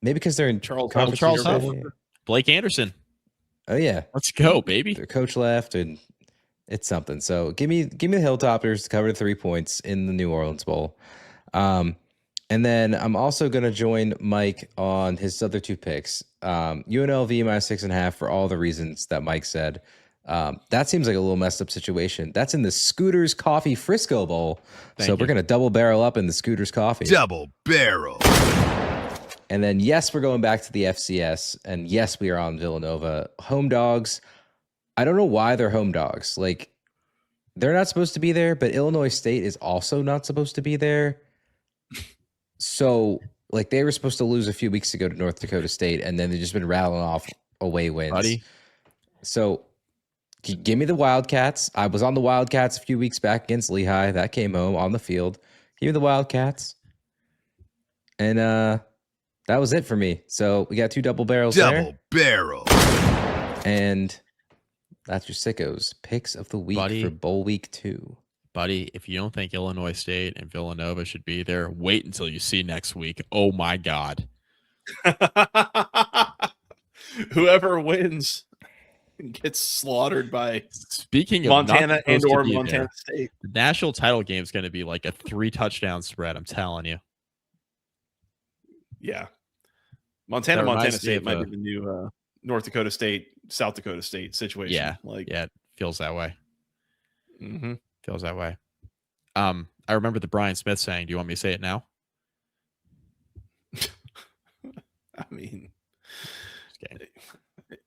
D: Maybe because they're in
C: Charles Huff. Blake Anderson.
D: Oh yeah,
C: let's go, baby.
D: Their coach left, and it's something. So give me the Hilltoppers to cover the 3 points in the New Orleans Bowl. And then I'm also going to join Mike on his other 2 picks. UNLV -6.5 for all the reasons that Mike said. That seems like a little messed up situation. That's in the Scooters Coffee Frisco Bowl. We're going to double barrel up in the Scooters Coffee.
E: Double barrel.
D: And then, yes, we're going back to the FCS. And yes, we are on Villanova. Home dogs. I don't know why they're home dogs. Like, they're not supposed to be there, but Illinois State is also not supposed to be there. So, like, they were supposed to lose a few weeks ago to North Dakota State, and then they've just been rattling off away wins.
C: Buddy.
D: So, give me the Wildcats. I was on the Wildcats a few weeks back against Lehigh. That came home on the field. Give me the Wildcats. And that was it for me. So, we got 2 double barrels there.
E: Double barrel.
D: And that's your Sickos picks of the week for Bowl Week 2.
C: Buddy, if you don't think Illinois State and Villanova should be there, wait until you see next week. Oh, my God.
B: Whoever wins gets slaughtered by
C: Speaking of
B: Montana and or Montana State.
C: The national title game is going to be like a 3-touchdown spread, I'm telling you.
B: Yeah. Montana State might be the new North Dakota State, South Dakota State situation.
C: Yeah. Yeah, it feels that way. Feels that way. I remember the Brian Smith saying, do you want me to say it now?
B: I mean,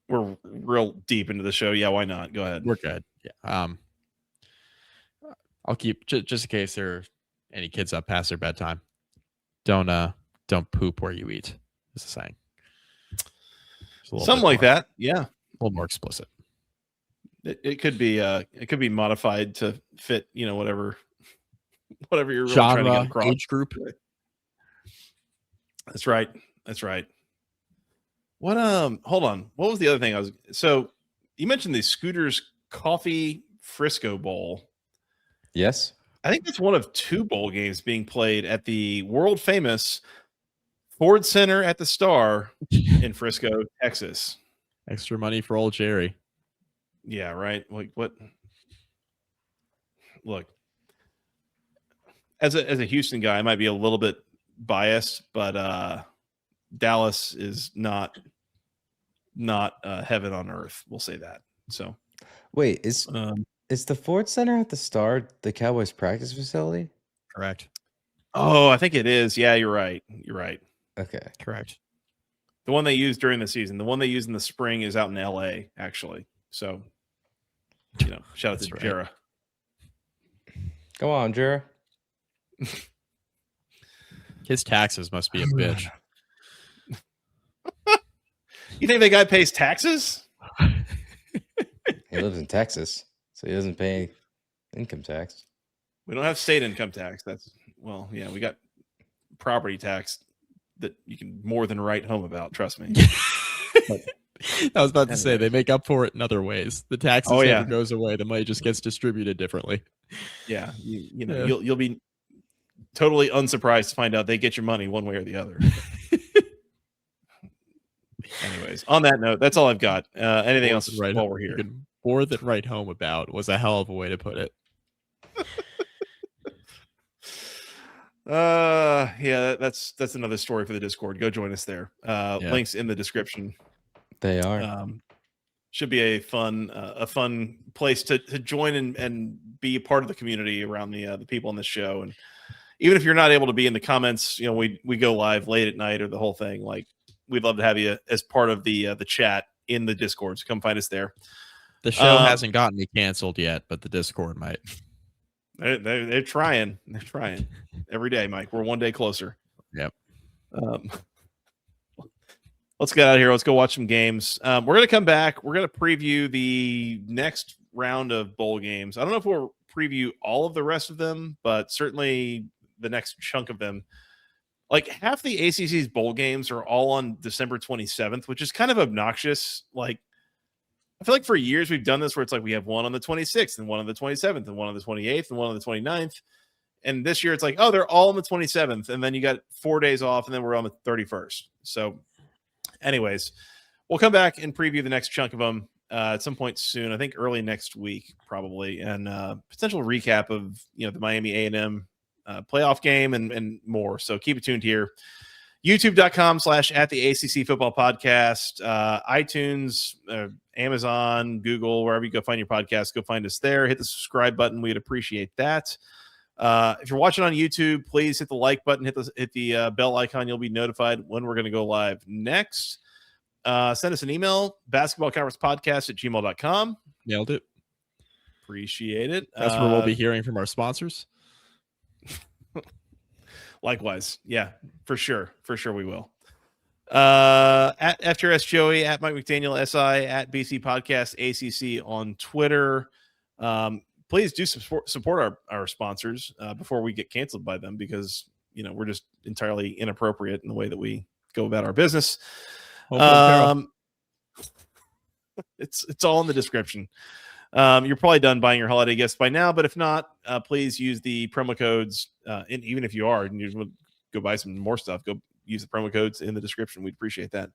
B: we're real deep into the show. Yeah, why not? Go ahead.
C: We're good. Yeah. I'll keep just in case there are any kids up past their bedtime. Don't poop where you eat. Is the saying.
B: Something like that. Yeah.
C: A little more explicit.
B: It could be modified to fit, whatever you're really
C: genre,
B: trying to get across.
C: Age group.
B: That's right. What hold on. What was the other thing so you mentioned the Scooters Coffee Frisco Bowl.
D: Yes.
B: I think that's one of 2 bowl games being played at the world famous Ford Center at the Star in Frisco, Texas.
C: Extra money for old Jerry.
B: Yeah, right. Like what? Look, as a Houston guy, I might be a little bit biased, but Dallas is not heaven on earth. We'll say that. So
D: Wait, is the Ford Center at the Star the Cowboys practice facility?
C: Correct.
B: Oh, I think it is. Yeah, you're right. You're right.
D: Okay.
C: Correct.
B: The one they use during the season. The one they use in the spring is out in LA, actually. So, shout out to
C: That's right.
B: Jera.
D: Go on, Jera.
C: His taxes must be a bitch.
B: You think that guy pays taxes?
D: He lives in Texas, so he doesn't pay income tax.
B: We don't have state income tax. We got property tax that you can more than write home about. Trust me.
C: I was about to say they make up for it in other ways. The taxes never goes away. The money just gets distributed differently.
B: Yeah, you'll be totally unsurprised to find out they get your money one way or the other. Anyways, on that note, that's all I've got. Anything else while we're here?
C: More than write home about was a hell of a way to put it.
B: That's another story for the Discord. Go join us there. Links in the description.
D: They are.
B: Should be a fun place to join and be a part of the community around the people on this show. And even if you're not able to be in the comments, we go live late at night or the whole thing. Like, we'd love to have you as part of the chat in the Discord. So come find us there.
C: The show hasn't gotten me canceled yet, but the Discord might.
B: They're trying. They're trying every day, Mike. We're one day closer.
C: Yep.
B: Let's get out of here. Let's go watch some games. We're going to come back. We're going to preview the next round of bowl games. I don't know if we'll preview all of the rest of them, but certainly the next chunk of them. Like, half the ACC's bowl games are all on December 27th, which is kind of obnoxious. Like, I feel like for years we've done this where it's like we have one on the 26th and one on the 27th and one on the 28th and one on the 29th. And this year it's like, oh, they're all on the 27th. And then you got 4 days off and then we're on the 31st. So anyways, we'll come back and preview the next chunk of them at some point soon. I think early next week, probably. And potential recap of, the Miami A&M playoff game and more. So keep it tuned here. YouTube.com/@the-ACC Football Podcast, iTunes, Amazon, Google, wherever you go find your podcast, go find us there. Hit the subscribe button. We'd appreciate that. If you're watching on YouTube, please hit the like button, hit the bell icon. You'll be notified when we're going to go live next. Send us an email, basketballconferencepodcast@gmail.com.
C: Nailed it.
B: Appreciate it.
C: That's where we'll be hearing from our sponsors.
B: Likewise. Yeah, for sure. For sure we will. At FTRS Joey, at Mike McDaniel SI, at BC Podcast ACC on Twitter. Please do support our sponsors before we get canceled by them, because we're just entirely inappropriate in the way that we go about our business. It's all in the description. You're probably done buying your holiday gifts by now, but if not, please use the promo codes. And even if you are and you just want to go buy some more stuff, go use the promo codes in the description. We'd appreciate that.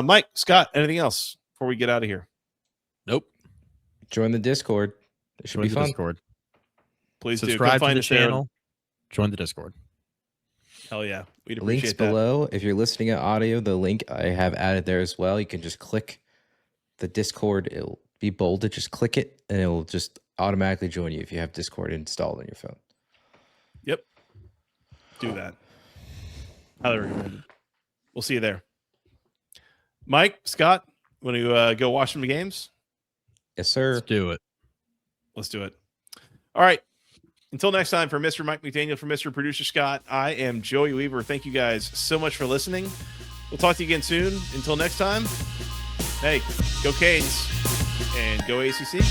B: Mike, Scott, anything else before we get out of here?
C: Nope.
D: Join the Discord. It should be fun.
C: Discord.
B: Please
C: subscribe
B: do.
C: to the channel. Join the Discord.
B: Hell yeah. We'd appreciate
D: Links
B: that.
D: below. If you're listening at audio, the link I have added there as well. You can just click the Discord. It'll be bolded. Just click it and it will just automatically join you if you have Discord installed on your phone.
B: Yep. Do that. Highly recommended. We'll see you there. Mike, Scott, want to go watch some games?
D: Yes, sir.
C: Let's do it.
B: Let's do it. All right. Until next time, for Mr. Mike McDaniel, for Mr. Producer Scott, I am Joey Weaver. Thank you guys so much for listening. We'll talk to you again soon. Until next time, hey, go Canes and go ACC.